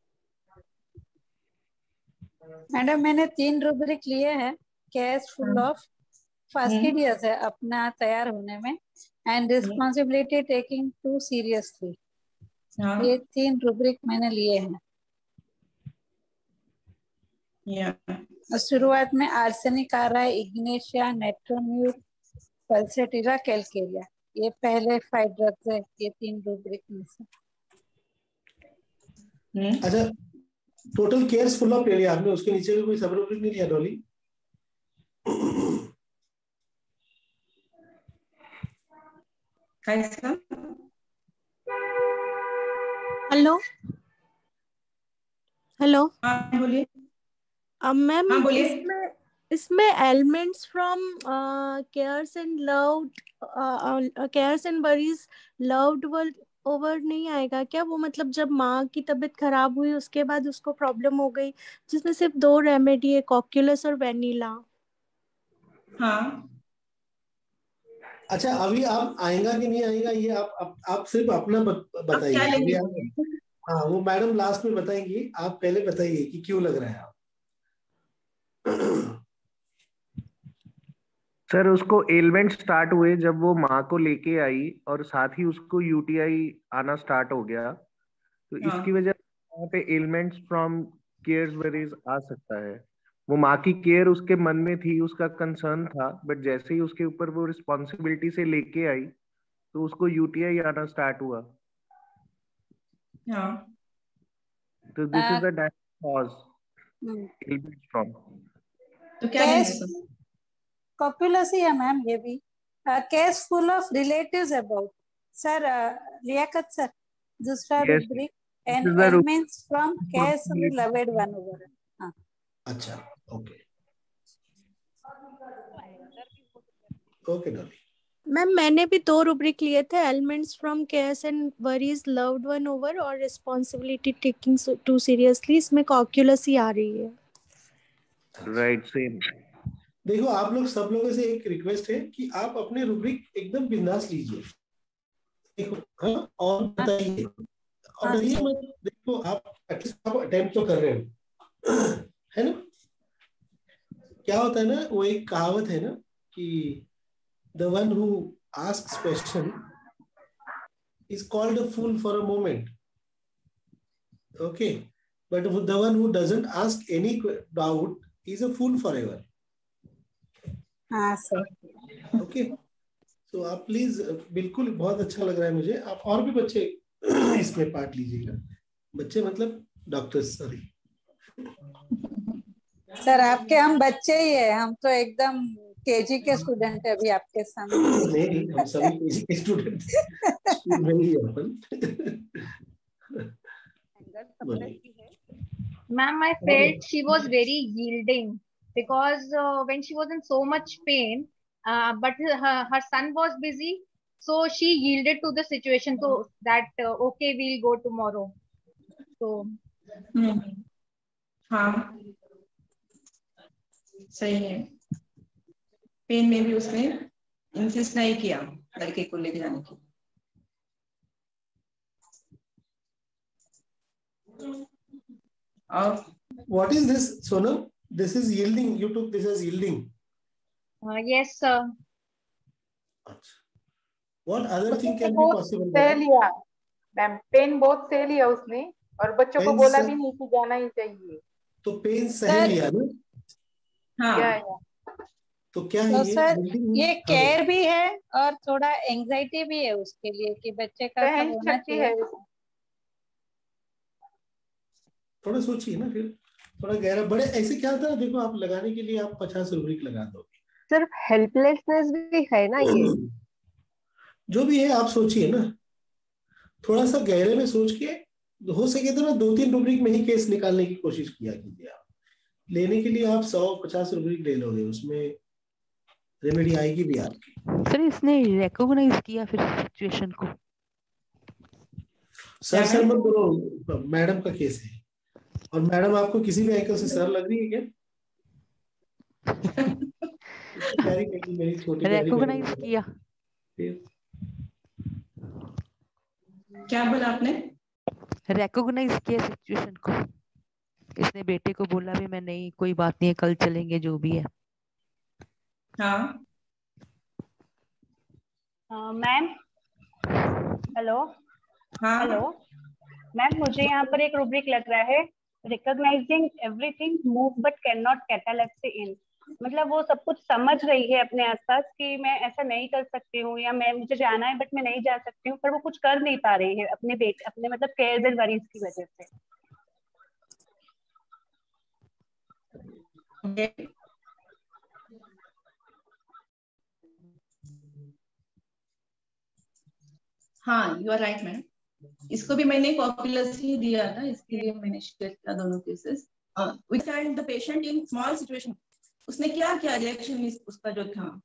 मैडम मैंने 3 रूब्रिक लिए हैं. केयर फुल ऑफ फास्टिडियस है अपना तैयार होने में, and responsibility taking to seriously. ये 3 रूब्रिक मैंने लिए हैं. शुरुआत में आर्सेनिक आ रहा है, इग्नेशिया, नाइट्रोम्यूर, पल्सेटिरा, कैलकेरिया. ये पहले 5 ड्रग्स है ये 3 रूब्रिक में से. अच्छा, टोटल केयर्स फुल ऑफ ले लिया आपने, उसके नीचे कोई सब रूब्रिक नहीं लिया डॉली? कैसा? हेलो हेलो हाँ बोलिए। मैम, हाँ बोलिए। इसमें इसमें elements from cares and loved cares and worries loved world over नहीं आएगा क्या? वो मतलब जब माँ की तबीयत खराब हुई उसके बाद उसको प्रॉब्लम हो गई, जिसमें सिर्फ 2 रेमेडी है, कॉक्यूलस और वेनिला। हाँ अच्छा, अभी आप आएगा कि नहीं आएगा ये आप सिर्फ अपना आप क्या बताइए अभी लेंगे? आप। हाँ, वो मैडम लास्ट में बताएंगी, आप पहले बताइए कि क्यों लग रहा है आप। सर उसको एलिमेंट स्टार्ट हुए जब वो माँ को लेके आई और साथ ही उसको यूटीआई आना स्टार्ट हो गया, तो इसकी हाँ वजह से वहाँ पे एलिमेंट्स फ्रॉम केयर्स वेरीज आ सकता है। वो माँ की केयर उसके मन में थी, उसका कंसर्न था, बट जैसे ही उसके ऊपर वो रिस्पॉन्सिबिलिटी से लेके आई तो उसको यूटीआई आना स्टार्ट हुआ। हाँ तो this is the direct cause elements from. तो क्या लेंगे सर? कॉपुलस ही है मैम ये भी। Case full of relatives about sir. Liaquat sir, दूसरा Yes, rubric this and is the elements from case loved one over. हाँ अच्छा, ओके ओके डॉली। मैम, मैंने भी 2 रुब्रिक लिए थे, elements from cares and worries loved one over और responsibility taking to seriously. इसमें Cocculus ही आ रही है। Right same. देखो, आप लोग सब लोगों से एक रिक्वेस्ट है कि आप अपने रुब्रिक एकदम बिंदास लीजिए। देखो, हाँ, और बताइए, और डरिए मत। देखो, आप एटलीस्ट आप अटेम्प्ट तो कर रहे हो, है ना? क्या होता है ना, वो एक कहावत है ना कि the one who asks question is called a fool for a moment. Okay, but the one who doesn't ask any doubt is a fool forever. हाँ सर। ओके, तो आप प्लीज, बिल्कुल बहुत अच्छा लग रहा है मुझे। आप और भी बच्चे इसमें पार्ट लीजिएगा। बच्चे मतलब डॉक्टर्स, सॉरी सर आपके हम बच्चे ही है, हम तो एकदम केजी के स्टूडेंट है अभी आपके सामने। नहीं, हम सभी केजी के स्टूडेंट स्कूल में ही अपन। Ma'am, I felt she was very yielding because when she was in so much pain, but her son was busy, so she yielded to the situation. So that okay, we'll go tomorrow. So हाँ सही है। Pen में भी उसने insist नहीं किया लड़के को लेके जाने की। और What is this, Sonam? This is yielding. You took this as yielding. Yes, sir. What other thing can be possible? सह लिया मैम, पेन बहुत सह लिया उसने, और बच्चों को बोला भी नहीं कि जाना ही चाहिए। तो पेन सह लिया ना? हाँ। तो क्या है तो ये? सर ये केयर भी है और थोड़ा एंजाइटी भी है उसके लिए कि बच्चे का सब होना चाहिए। थोड़ा सोचिए ना, फिर थोड़ा गहरा। बड़े ऐसे क्या होता है, देखो आप लगाने के लिए आप 50 रुब्रिक लगा दोगे। सिर्फ हेल्पलेसनेस भी है ना ये? जो भी है आप सोचिए ना, थोड़ा सा गहरे में सोच के, हो सके तो ना 2-3 रुब्रिक में ही केस निकालने की कोशिश किया कीजिए। आप लेने के लिए आप 100-50 रुब्रिक ले लोगे, उसमें रेमेडी आएगी भी आपकी। सर इसने रिकॉग्नाइज किया फिर सिचुएशन को? सर मत बोलो, मैडम का केस है। और मैडम आपको किसी भी एंगल से सर लग रही है क्या? रिकॉग्नाइज किया। क्या बोला आपने? रिकॉग्नाइज किया सिचुएशन को। इसने बेटे को बोला भी मैं नहीं, कोई बात नहीं है, कल चलेंगे जो भी है। हाँ मैम, हेलो। हाँ हेलो मैम, मुझे यहाँ पर एक रूब्रिक लग रहा है, recognising everything move but can not catalepsy in. मतलब वो सब कुछ समझ रही है अपने आसपास कि मैं ऐसा नहीं कर सकती हूँ, या मैं मुझे जाना है बट मैं नहीं जा सकती हूँ, पर वो कुछ कर नहीं पा रही है अपने बेटे, अपने मतलब केयर्स एंड वरीज की वजह से। हाँ, यू आर राइट मैम। इसको भी मैंने कॉक्यूलस ही दिया था, इसके लिए मैंने शेयर किया दोनों cases. We find the patient in small situation. उसने क्या किया रिएक्शन उसका जो था,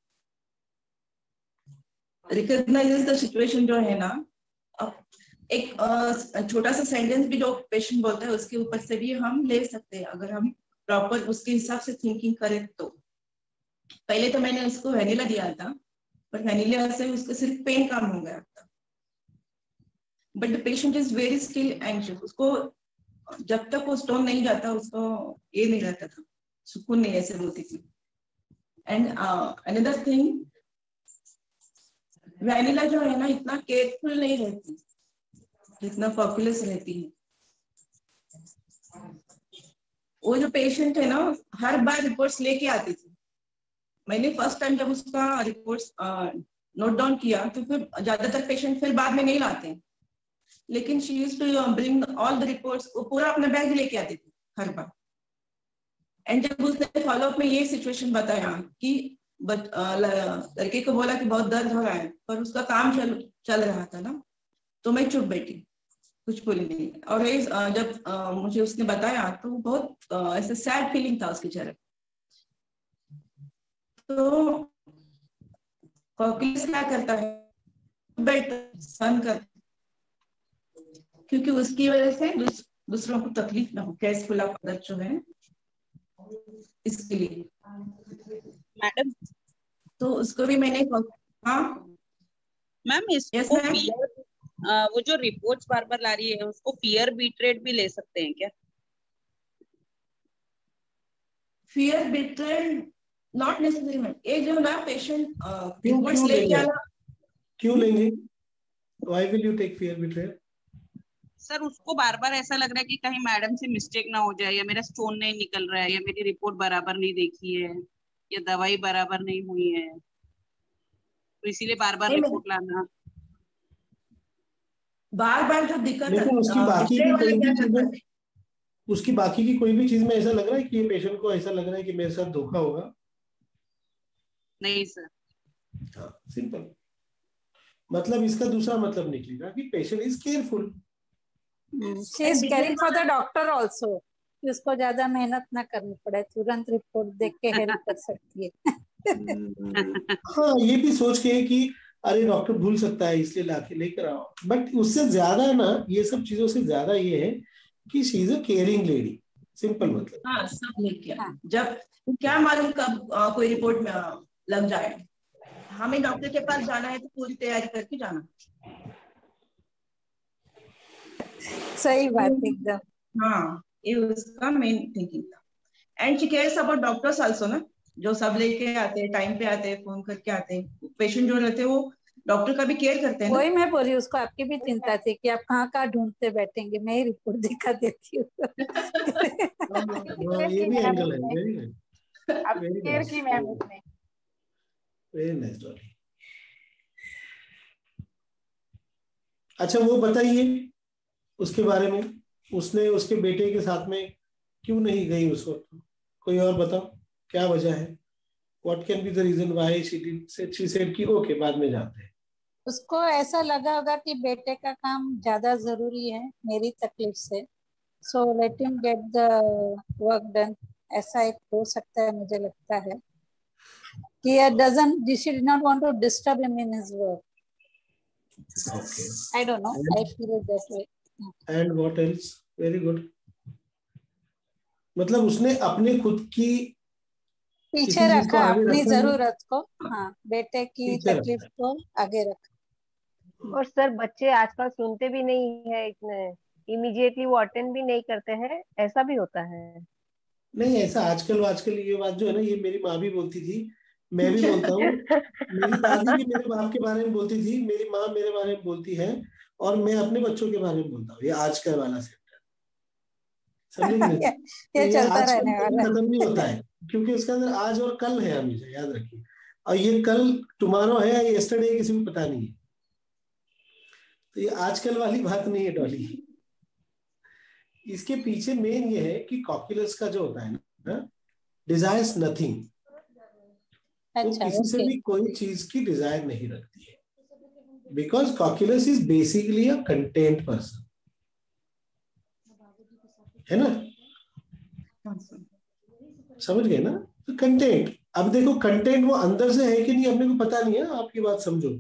रिकॉग्नाइजेस द सिचुएशन जो है ना। अब एक छोटा सा सेंटेंस भी जो पेशेंट बोलता है उसके ऊपर से भी हम ले सकते हैं, अगर हम प्रॉपर उसके हिसाब से थिंकिंग करें तो। पहले तो मैंने उसको वेनिला दिया था, पर वेनिला से उसको सिर्फ पेन कम हो गया था। But the patient is very still anxious. उसको जब तक वो स्टोन नहीं जाता उसको ये नहीं रहता था, सुकून नहीं, ऐसे बोलती थी। एंड अनदर थिंग, वेनिला जो है ना इतना केयरफुल नहीं रहती जितना कॉक्यूलस रहती है। वो जो पेशेंट है ना हर बार रिपोर्ट्स लेके आती थी। मैंने फर्स्ट टाइम जब उसका रिपोर्ट्स नोट डाउन किया तो फिर ज्यादातर पेशेंट फिर बाद में नहीं लाते, लेकिन she used to bring all the reports. वो पूरा अपना बैग लेके आती थी हर बार। एंड जब उसने फॉलोअप में ये सिचुएशन बताया कि लड़के को बोला कि बहुत दर्द हो रहा है, पर उसका काम चल रहा था ना, तो मैं चुप बैठी, कुछ बोली नहीं। और जब मुझे उसने बताया तो बहुत ऐसा सैड फीलिंग था उसके चेहरे। तो कॉक्यूलस क्या करता है, सहन कर, क्योंकि उसकी वजह से दूसरों को तकलीफ ना हो, केयरफुल ऑफ अदर जो है, इसके लिए। मैडम तो उसको भी मैंने, हाँ मैम इसको वो जो रिपोर्ट्स बार बार ला रही है उसको फियर बीट रेट भी ले सकते हैं क्या? Fear beat rate not necessary ma'am. ये जो ना पेशेंट रिपोर्ट्स क्यों लेके लेंगे? आना, क्यों लेंगे? Why will you take fear betrayal? Sir उसको बार बार ऐसा लग रहा है कि कहीं मैडम से मिस्टेक ना हो जाए, या मेरा स्टोन नहीं निकल रहा है, या मेरी रिपोर्ट बराबर नहीं देखी है, या दवाई बराबर नहीं हुई है, तो इसीलिए बार बार रिपोर्ट लाना। बार बार जो दिक्कत है, लेकिन उसकी बाकी पिछले की वाले कोई क्या भी करते हैं, चीजें, उसकी बाकी की कोई भी चीज में ऐसा लग रहा है कि ये पेशेंट को ऐसा लग रहा है कि मेरे साथ धोखा होगा? नहीं सर। हाँ, सिंपल। मतलब इसका दूसरा मतलब निकलेगा कि patient is careful. She is caring for the doctor also, कि उसको ज्यादा मेहनत ना करनी पड़े, तुरंत रिपोर्ट देख के हेल्प कर सकती है। हाँ, ये भी सोच के कि अरे डॉक्टर भूल सकता है इसलिए लाके लेकर आओ। बट उससे ज्यादा ना, ये सब चीजों से ज्यादा ये है कि she is a caring lady. Simple मतलब। हाँ सब लेके जब क्या मालूम कब कोई रिपोर्ट में लग जाए। हमें डॉक्टर के पास जाना है तो पूरी तैयारी करके जाना। सही बात एकदम। हाँ, ये उसका मेन थिंकिंग था। And she cares about doctors also ना, जो सब लेके आते हैं, टाइम पे आते हैं, फोन करके आते हैं। पेशेंट जो रहते हैं वो डॉक्टर का भी केयर करते हैं ना। वही मैं बोल रही, उसको आपकी भी चिंता थी कि आप कहाँ कहाँ ढूंढते बैठेंगे, मैं ही रिपोर्ट दिखा देती हूँ। ये भी एंगल है। वेरी नाइस, अब केयर की मैम उसने। Very nice Dolly. अच्छा वो बताइए उसके बारे में, उसने उसके बेटे के साथ में क्यों नहीं गई उस वक्त? कोई और बताओ क्या वजह है? What can be the reason why she said कि ओके बाद में जाते हैं? उसको ऐसा लगा होगा कि बेटे का काम ज्यादा जरूरी है मेरी तकलीफ से, so let him get the work done. ऐसा एक हो सकता है, मुझे लगता है कि she did not want to disturb him in his work. Okay. I don't know. I feel it that way. And what else? Very good. मतलब उसने अपने खुद की पीछे रखा, अपनी जरूरत को, हाँ, बेटे की तकलीफ को आगे रखा। और सर बच्चे आजकल सुनते भी नहीं है, इतने इमीडिएटली वो अटेंड भी नहीं करते हैं, ऐसा भी होता है। नहीं ऐसा आजकल ये बात जो है ना, ये मेरी माँ भी बोलती थी, मैं भी बोलता हूँ। मेरी दादी भी मेरे बाप के बारे में बोलती थी, मेरी माँ मेरे बारे में बोलती है, और मैं अपने बच्चों के बारे में बोलता हूँ। ये आजकल वाला सेक्टर, समझे? ये चलता रहने वाला, खत्म नहीं होता है, क्योंकि उसके अंदर आज और कल है, हमेशा याद रखिए। और ये कल टुमारो है या यस्टरडे किसी को पता नहीं है। तो ये आजकल वाली बात नहीं है डॉली। इसके पीछे मेन ये है कि कॉक्यूलस का जो होता है ना, डिजायर्स नथिंग। वो किसी से भी कोई चीज की डिजायर नहीं रखती है। Because cocculus is basically a content person. है ना? समझ गए ना? तो कंटेंट, अब देखो कंटेंट वो अंदर से है कि नहीं अपने को पता नहीं है, आपकी बात समझो।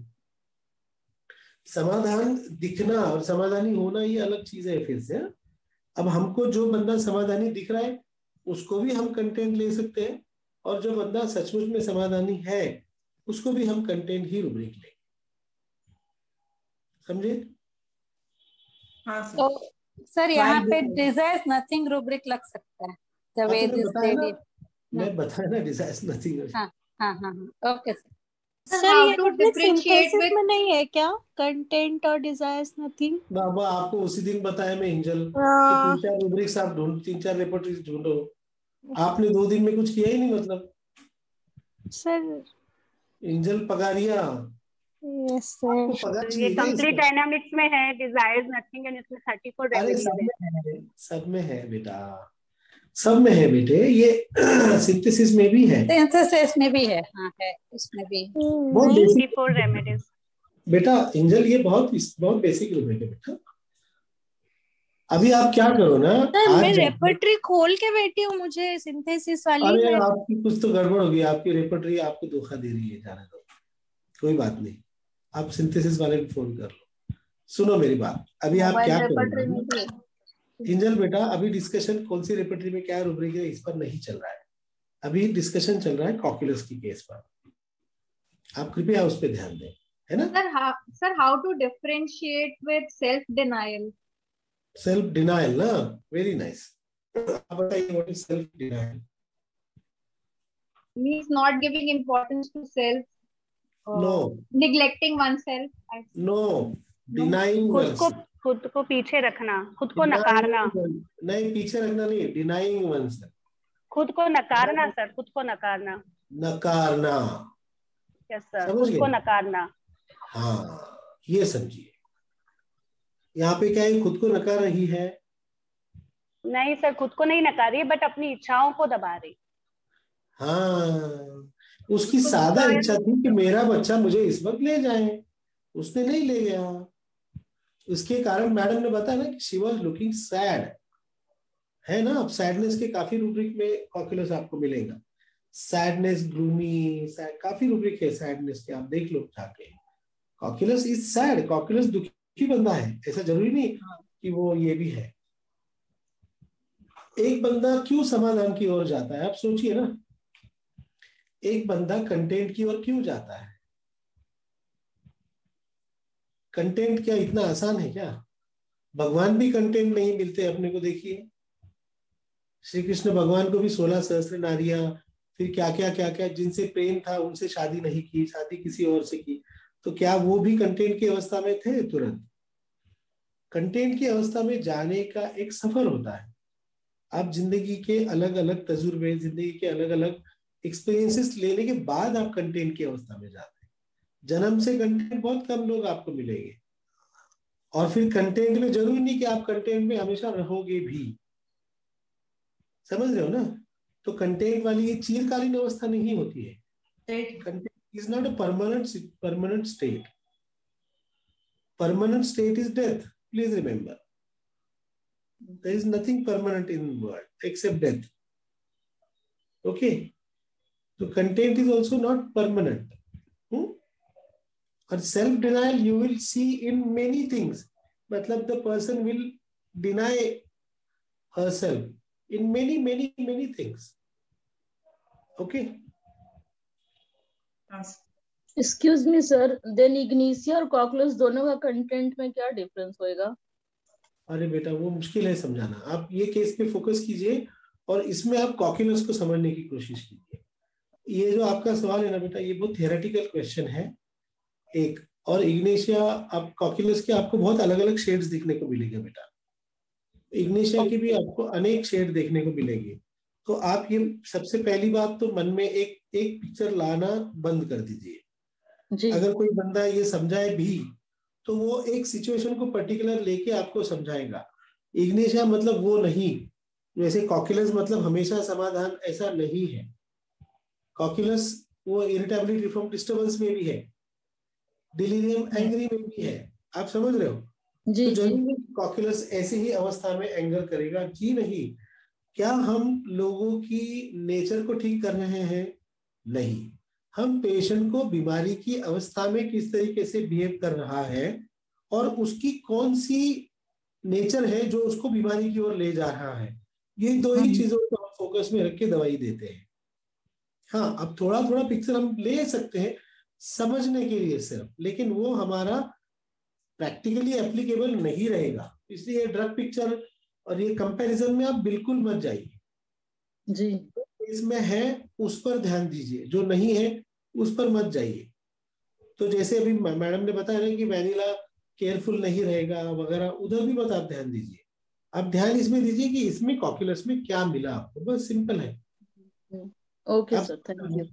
समाधान दिखना और समाधानी होना ये अलग चीज है फिर से। अब हमको जो बंदा समाधानी दिख रहा है उसको भी हम कंटेंट ले सकते हैं, और जो बंदा सचमुच में समाधानी है उसको भी हम कंटेंट ही रूब्रिक ले। समझे? हाँ सर। तो सर यहाँ पे डिजायर्स नथिंग रूब्रिक लग सकता है। The way this lady. मैं बताया ना डिजायर्स नथिंग। हाँ हाँ हाँ ओके सर। सर ये रूब्रिक सिंथेसिस में नहीं है क्या? कंटेंट और डिजायर्स नथिंग। बाबा आपको उसी दिन बताया मैं एंजल कि 3-4 रूब्रिक्स आप ढूंढ, 3-4 रेपर्टरीज ढूंढो। आपने 2 दिन में कुछ किया ही नहीं मतलब। Sir Angel Pagaria. Yes sir. ये कंप्लीट डायनामिक्स में है, डिजायर्स नथिंग, एंड इसमें 34 रेमेडीज है। सब में है बेटा, सब में है बेटे, ये सिंथेसिस में भी है। सिंथेसिस में भी है, हाँ है, इसमें भी। बहुत बेसिक 34 रेमेडीज बेटा एंजल, ये बहुत बेसिक रूब्रिक है बेटा। अभी आप क्या करो ना, सर मैं रेपर्टरी खोल के बैठी हूँ, मुझे सिंथेसिस वाली। अरे आपकी कुछ तो गड़बड़ होगी, आपकी रेपर्टरी आपको धोखा दे रही है, जाने दो, कोई बात नहीं, आप सिंथेसिस वाले को फोन कर लो। सुनो मेरी बात, अभी आप क्या करो एंजल बेटा, अभी डिस्कशन कौन सी रेपर्टरी में क्या रूब्रिक है इस पर नहीं चल रहा है, अभी डिस्कशन चल रहा है कॉक्युलस की केस पर। आप कृपया उस पर ध्यान दें, है ना? Sir how to differentiate with self denial. Self denial ना, वेरी नाइस। आप बताइए what is self denial? Means not giving importance to self, no, neglecting oneself। No, denying खुद को पीछे रखना, खुद को नकारना। नहीं, पीछे रखना नहीं, डिनाइंग oneself, खुद को नकारना सर, खुद को नकारना। नकारना, यस सर, खुद को नकारना। हाँ ये समझिए, यहाँ पे क्या है, खुद को नकार रही है? नहीं सर, खुद को नहीं नकार रही है, बट अपनी इच्छाओं को दबा रही। हाँ, उसकी सादा इच्छा थी कि मेरा बच्चा मुझे इस वक्त ले जाए, उसने नहीं ले गया, उसके कारण मैडम ने बताया ना कि शी वाज लुकिंग सैड, है ना? अब सैडनेस के काफी रूब्रिक में कॉक्युलस आपको मिलेगा, सैडनेस, ग्लूमी, सैड, काफी रूब्रिक है सैडनेस के, आप देख लो जाके। कॉक्युलस इज सैड, कॉक्युलस दुखी बंदा है, ऐसा जरूरी नहीं कि वो ये भी है। एक बंदा क्यों समाधान की ओर जाता है, आप सोचिए ना, एक बंदा कंटेंट की ओर क्यों जाता है? कंटेंट क्या इतना आसान है क्या? भगवान भी कंटेंट नहीं मिलते अपने को, देखिए श्री कृष्ण भगवान को भी 16 सहस्त्र नारियां, फिर क्या क्या जिनसे प्रेम था उनसे शादी नहीं की, शादी किसी और से की, तो क्या वो भी कंटेंट की अवस्था में थे? तुरंत कंटेंट की अवस्था में जाने का एक सफर होता है। आप जिंदगी के अलग अलग तजुर्बे, जिंदगी के अलग अलग एक्सपीरियंसेस लेने के बाद आप कंटेंट की अवस्था में जाते हैं। जन्म से कंटेंट बहुत कम लोग आपको मिलेंगे, और फिर कंटेंट में जरूरी नहीं कि आप कंटेंट में हमेशा रहोगे भी, समझ रहे हो ना? तो कंटेंट वाली ये चिरकालीन अवस्था नहीं होती है। Content is not a permanent state. Permanent state is death, please remember, there is nothing permanent in the world except death. Okay, so content is also not permanent. Or self denial you will see in many things, matlab the person will deny herself in many things. Okay, excuse me sir, then ignatia और cocculus दोनों का content में क्या difference होएगा? अरे बेटा वो मुश्किल है समझाना, आप ये केस पे फोकस कीजिए और इसमें आप कॉक्युलस को समझने की कोशिश कीजिए। ये जो आपका सवाल है ना बेटा, ये बहुत थियोरेटिकल क्वेश्चन है एक, और इग्नेशिया, आप कॉक्युलस के आपको बहुत अलग अलग शेड्स देखने को मिलेंगे बेटा, इग्नेशिया की भी आपको अनेक शेड देखने को मिलेंगे। तो आप ये सबसे पहली बात तो मन में एक पिक्चर लाना बंद कर दीजिए। अगर कोई बंदा ये समझाए भी तो वो एक सिचुएशन को पर्टिकुलर लेके आपको समझाएगा। इग्नेशिया मतलब वो नहीं, जैसे कॉक्युलस मतलब हमेशा समाधान, ऐसा नहीं है। कॉक्युलस वो इरिटेबिलिटी फ्रॉम डिस्टर्बेंस में भी है, डिलीरियम एंग्री में भी है, आप समझ रहे हो? जी, तो जरूरी कॉक्यूलस ऐसी ही अवस्था में एंगर करेगा जी नहीं। क्या हम लोगों की नेचर को ठीक कर रहे हैं? नहीं, हम पेशेंट को बीमारी की अवस्था में किस तरीके से बिहेव कर रहा है और उसकी कौन सी नेचर है जो उसको बीमारी की ओर ले जा रहा है, ये दो ही चीजों को हम फोकस में रख के दवाई देते हैं। हाँ, अब थोड़ा थोड़ा पिक्चर हम ले सकते हैं समझने के लिए सिर्फ, लेकिन वो हमारा प्रैक्टिकली एप्लीकेबल नहीं रहेगा। इसलिए ड्रग पिक्चर और ये कंपैरिजन में आप बिल्कुल मत जाइए जी। इसमें है उस पर ध्यान दीजिए, जो नहीं है उस पर मत जाइए। तो जैसे अभी मैडम ने बताया ना कि वैनिला केयरफुल नहीं रहेगा वगैरह, उधर भी मत आप ध्यान दीजिए। आप ध्यान इसमें दीजिए कि इसमें कॉक्यूलस में क्या मिला आपको, बस सिंपल है। Okay sir, thank you.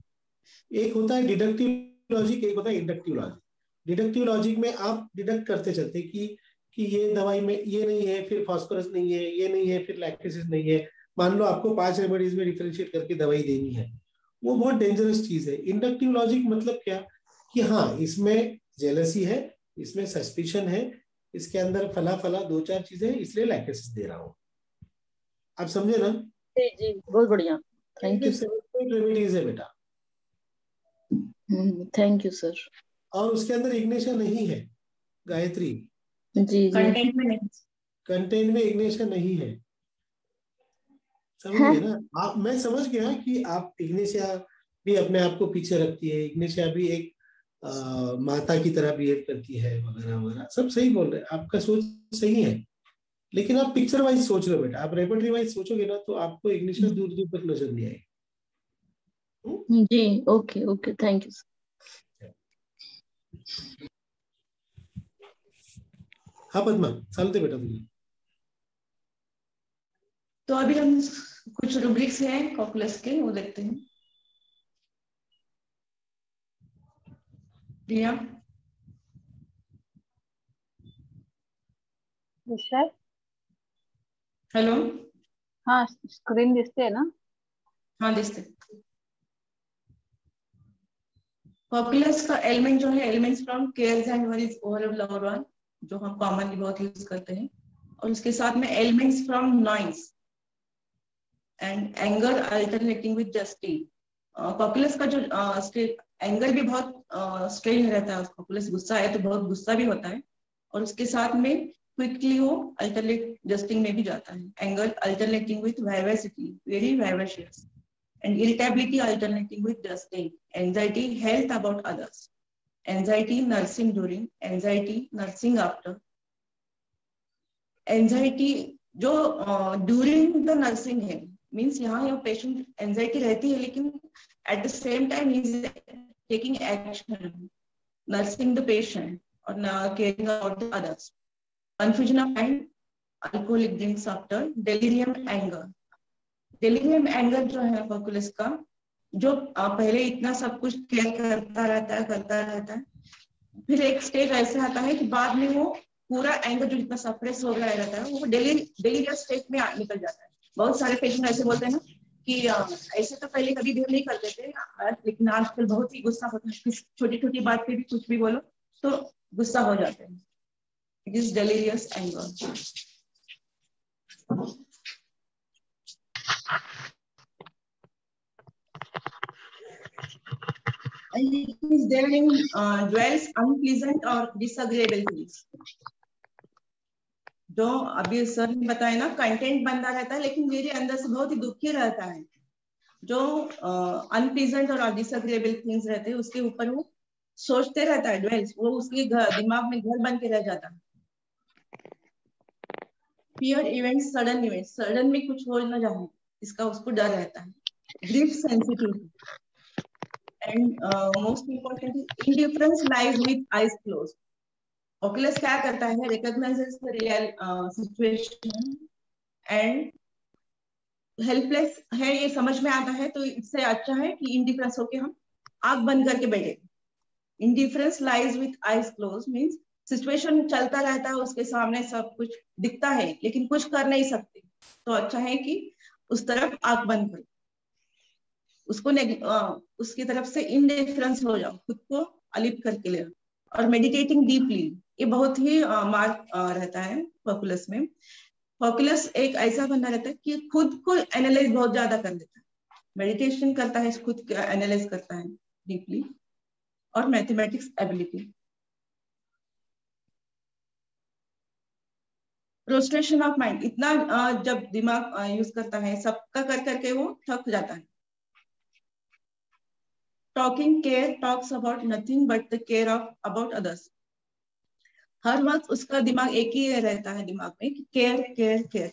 एक होता है डिडक्टिव लॉजिक, एक होता है इंडक्टिव लॉजिक। डिडक्टिव लॉजिक में आप डिडक्ट करते चलते कि ये दवाई में ये नहीं है, फिर फास्फोरस नहीं है, ये नहीं है, फिर लैक्टेसिस नहीं है। मान लो आपको 5 रेमेडीज में डिफरेंशिएट करके दवाई देनी है, वो बहुत डेंजरस चीज है। इंडक्टिव लॉजिक मतलब क्या कि हाँ, इसमें जेलसी है, इसमें सस्पिशन है, इसके अंदर फला फला 2-4 चीजें हैं, इसलिए लैक्टेसिस दे रहा हूँ। आप समझे ना? जी जी, बहुत बढ़िया, थैंक यू सर। रेमेडीज है बेटा, थैंक यू सर। और उसके अंदर इग्निशन नहीं है गायत्री जी, कंटेंट में नहीं, कंटेंट में इग्निशन नहीं है, समझिए ना आप। मैं समझ गया कि आप इग्निशिया भी अपने आप को पीछे रखती है, इग्निशिया भी एक माता की तरह बिहेव करती है वगैरह वगैरह, सब सही बोल रहे हैं, आपका सोच सही है। लेकिन आप पिक्चर वाइज सोच रहे हो बेटा, आप रेपर्टरी वाइज सोचोगे ना तो आपको इग्निशिया दूर दूर तक नजर नहीं आएगी। जी, okay okay, thank you sir. हाँ पद्मा, चालते बेटा तुझे। तो अभी हम कुछ रूब्रिक्स हैं कॉक्यूलस के, वो देखते हैं। प्रिया, सर हेलो, हाँ स्क्रीन दिसते ना? हाँ दिसते। कॉक्यूलस का एलिमेंट जो है, elements from cares and worries over lover one, जो हम कॉमनली बहुत यूज करते हैं, और उसके साथ में elements from noise and anger alternating with justice. Cocculus का जो एंगर भी बहुत स्ट्रेन रहता है, कॉक्यूलस गुस्सा है तो बहुत गुस्सा भी होता है, और उसके साथ में क्विकली वो अल्टरनेट जस्टिंग में भी जाता है। Anger alternating with vivacity, very vivacious, and irritability alternating with dusting, anxiety, health about others, anxiety nursing during, anxiety nursing after, anxiety जो during the nursing है, means यहाँ ये patient anxiety रहती है लेकिन at the same time he is taking action, nursing the patient or caring about the others. Confusion of mind, alcoholic drinks after, delirium anger. Delirium anger जो है Cocculus का, जो पहले इतना सब कुछ केयर करता रहता है, फिर एक स्टेज ऐसा आता है कि बाद में वो पूरा एंगर जो इतना सप्रेस हो गया रहता है वो डेलिरियस स्टेज में निकल जाता है। बहुत सारे पेशेंट ऐसे बोलते हैं ना कि ऐसे तो पहले कभी बिहेव नहीं करते थे, लेकिन आजकल बहुत ही गुस्सा होता है, छोटी छोटी बात पे भी कुछ भी बोलो तो गुस्सा हो जाते हैं। It is delirious anger. And it is there in dwells unpleasant or disagreeable things. जो अभी सर ने बताया ना, कंटेंट बंदा रहता है लेकिन मेरे अंदर से बहुत ही दुखी रहता है। जो अनप्लीजेंट और डिसएग्रीएबल थिंग्स रहते हैं उसके ऊपर वो सोचते रहता है, ड्वेल्स, वो उसके दिमाग में घर बन के रह जाता है। Fear events, sudden events, sudden में कुछ हो ना जाए इसका उसको डर रहता है। Grief sensitivity, and most important indifference lies with eyes closed. Oculus क्या करता है, recognizes the real situation and helpless है ये समझ में आता है, तो इससे अच्छा है कि indifference होके हम आंख बंद करके बैठे। Indifference lies with eyes closed means situation चलता रहता है, उसके सामने सब कुछ दिखता है लेकिन कुछ कर नहीं सकते, तो अच्छा है कि उस तरफ आंख बंद कर, उसको उसकी तरफ से इंडिफरेंस हो जाओ, खुद को अलिप्त करके ले। और मेडिटेटिंग डीपली, ये बहुत ही मार्क रहता है कॉकुलस में। कॉकुलस एक ऐसा बंदा रहता है कि खुद को एनालाइज बहुत ज्यादा कर लेता है, मेडिटेशन करता है, खुद को एनालाइज करता है डीपली, और mathematics ability. Frustration of mind, इतना जब दिमाग यूज करता है सबका कर करके वो थक जाता है। Talking care, talks about nothing but the care of about others, हर वक्त उसका दिमाग एक ही रहता है दिमाग में कि care care care.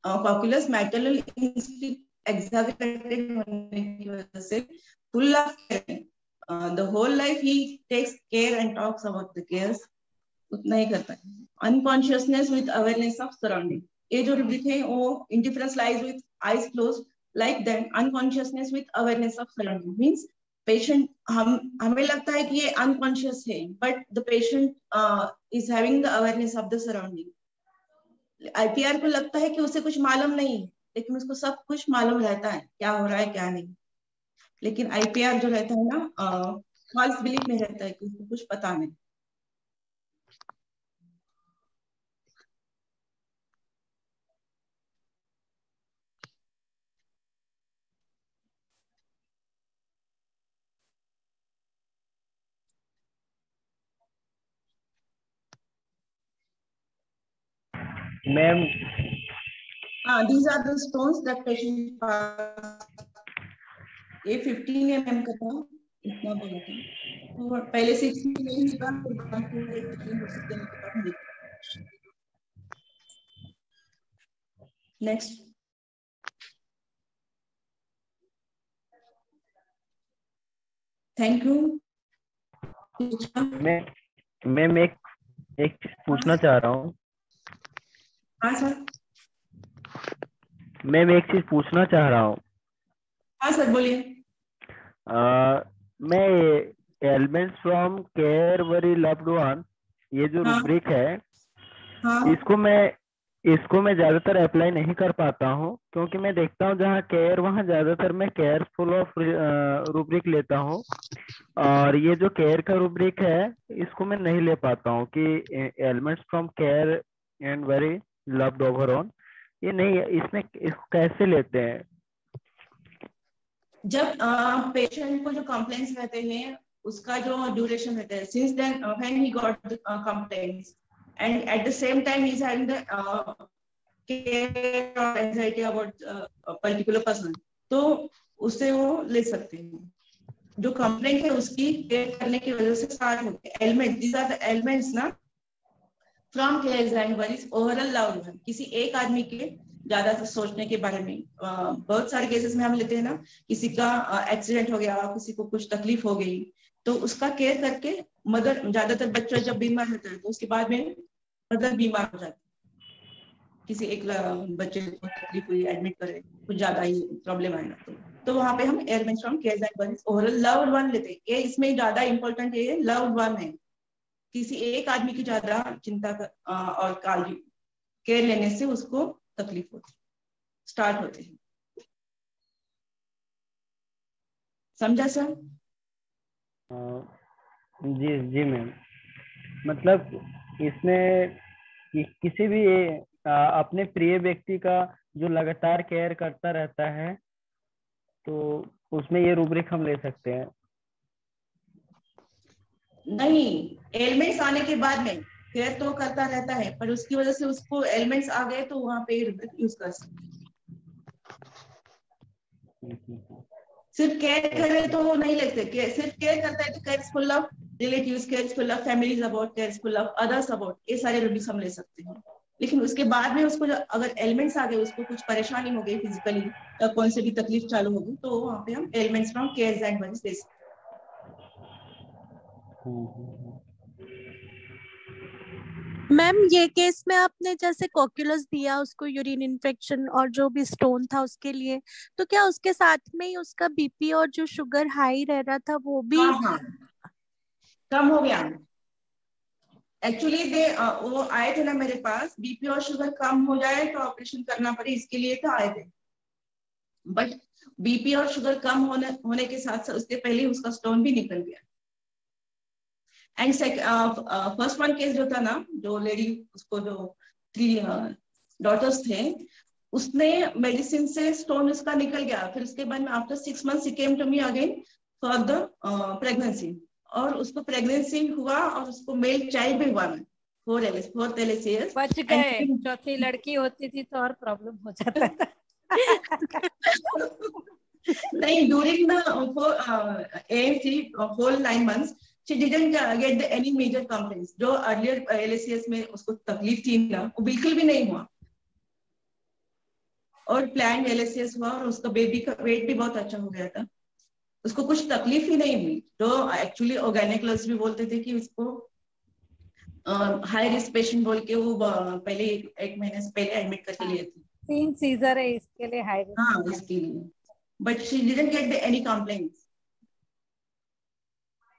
Cocculus maternal instinct exaggerated होने की वजह से full of care, the whole life ही takes care and talks about the cares, उतना ही करता है। Unconsciousness with awareness of surrounding, ये जो रुब्रिक है वो indifference lies with eyes closed like that unconsciousness with awareness of surrounding means patient, हमें लगता है कि ये अनकॉन्शियस है but the patient is having the awareness of the surrounding. IPR को लगता है कि उसे कुछ मालूम नहीं है, लेकिन उसको सब कुछ मालूम रहता है क्या हो रहा है क्या नहीं। लेकिन आईपीआर जो रहता है ना फॉल्स बिलीफ में रहता है कि उसको कुछ पता नहीं। Ma'am these are the stones that patient passed. ये 15 mm का था, इतना बड़ा था, तो पहले 6 नहीं था, नेक्स्ट। Thank you. मैं एक चीज पूछना चाह रहा हूँ। हाँ सर। मैं एक चीज पूछना चाह रहा हूँ। हाँ सर बोलिए। मैं elements from care very loved one, ये जो रूब्रिक है, इसको मैं ज्यादातर अप्लाई नहीं कर पाता हूँ, क्योंकि मैं देखता हूँ जहाँ केयर वहाँ ज्यादातर मैं केयरफुल ऑफ रूब्रिक लेता हूँ, और ये जो केयर का रूब्रिक है इसको मैं नहीं ले पाता हूँ कि elements from care and very loved overall, ये नहीं, इसमें इसको कैसे लेते हैं? जब पेशेंट को जो कंप्लेंट्स रहते हैं उसका जो ड्यूरेशन रहता है, since then when he got the complaints and at the same time he is having the care और एंजाइटी अबाउट पर्टिकुलर पर्सन, तो उससे वो ले सकते हैं। जो कंप्लेंट है उसकी केयर करने की वजह से स्टार्ट होते हैं element, these are the elements ना from care and worries over all loved one. किसी एक आदमी के ज्यादा सोचने के बारे में, बहुत सारे केसेस में हम लेते हैं ना, किसी का एक्सीडेंट हो गया, किसी को कुछ तकलीफ हो गई, तो उसका केयर करके मदर, ज्यादातर बच्चा जब बीमार रहता है तो उसके बाद में मदर बीमार हो जाती है। किसी एक बच्चे को तकलीफ हुई, एडमिट करे, कुछ ज्यादा ही प्रॉब्लम आएगा तो वहां पे हम elements from care and worries over all loved one लेते हैं। ये इसमें ज्यादा इंपॉर्टेंट है, लव्ड वन है। किसी एक आदमी की ज्यादा चिंता और काळजी केयर लेने से उसको तकलीफ होती स्टार्ट होते हैं। समझा सर? जी मैम, मतलब इसमें किसी भी अपने प्रिय व्यक्ति का जो लगातार केयर करता रहता है तो उसमें ये रूब्रिक हम ले सकते हैं? नहीं, एलिमेंट्स आने के बाद में केयर तो करता रहता है, पर उसकी वजह से उसको एलिमेंट्स आ गए तो वहां पे यूज कर सकते। सिर्फ केयर करे तो वो नहीं लगते, सिर्फ केयर करता है तो care full of relatives, care full of families about, care full of others about, ये सारे रूब्रिक्स हम ले सकते हैं। लेकिन उसके बाद में उसको अगर एलिमेंट्स आ गए, उसको कुछ परेशानी हो गई फिजिकली या कौन से भी तकलीफ चालू होगी, तो वहां पे हम elements from care and worries ले सकते। मैम ये केस में आपने जैसे कॉक्यूलस दिया उसको, यूरिन इन्फेक्शन और जो भी स्टोन था उसके लिए, तो क्या उसके साथ में ही उसका बीपी और जो शुगर हाई रह रहा था वो भी कम हो गया? एक्चुअली वो आए थे ना मेरे पास, बीपी और शुगर कम हो जाए तो ऑपरेशन करना पड़े, इसके लिए तो आए थे। बट बीपी और शुगर कम होने के साथ साथ उसके पहले उसका स्टोन भी निकल गया। एंड फर्स्ट वन केस जो था ना, जो लेडी, उसको जो 3 डॉटर्स थे, उसने मेडिसिन से स्टोन उसका निकल गया। फिर उसके बाद में after 6 months he came to me again for the pregnancy, और उसको प्रेगनेंसी हुआ और उसको मेल चाइल्ड भी हुआ में 4th LACS। बच गए, चौथी लड़की होती थी तो और प्रॉब्लम हो जाता था। नहीं, during the AMC whole 9 months she didn't get any major complaints। जो अर्लियर LACS में उसको तकलीफ थी ना, वो बिल्कुल भी नहीं हुआ, और प्लान LACS हुआ और उसका बेबी का वेट भी बहुत अच्छा हो गया था, उसको कुछ तकलीफ ही नहीं हुई। जो एक्चुअली गायनेकोलॉजिस्ट भी बोलते थे कि उसको हाई रिस्क पेशेंट बोल के वो पहले 1 महीने से पहले एडमिट करके लिए थे। 3 सीजर है इसके लिए हाई रिस्क। हाँ, इसके लिए, but she didn't get any complaints.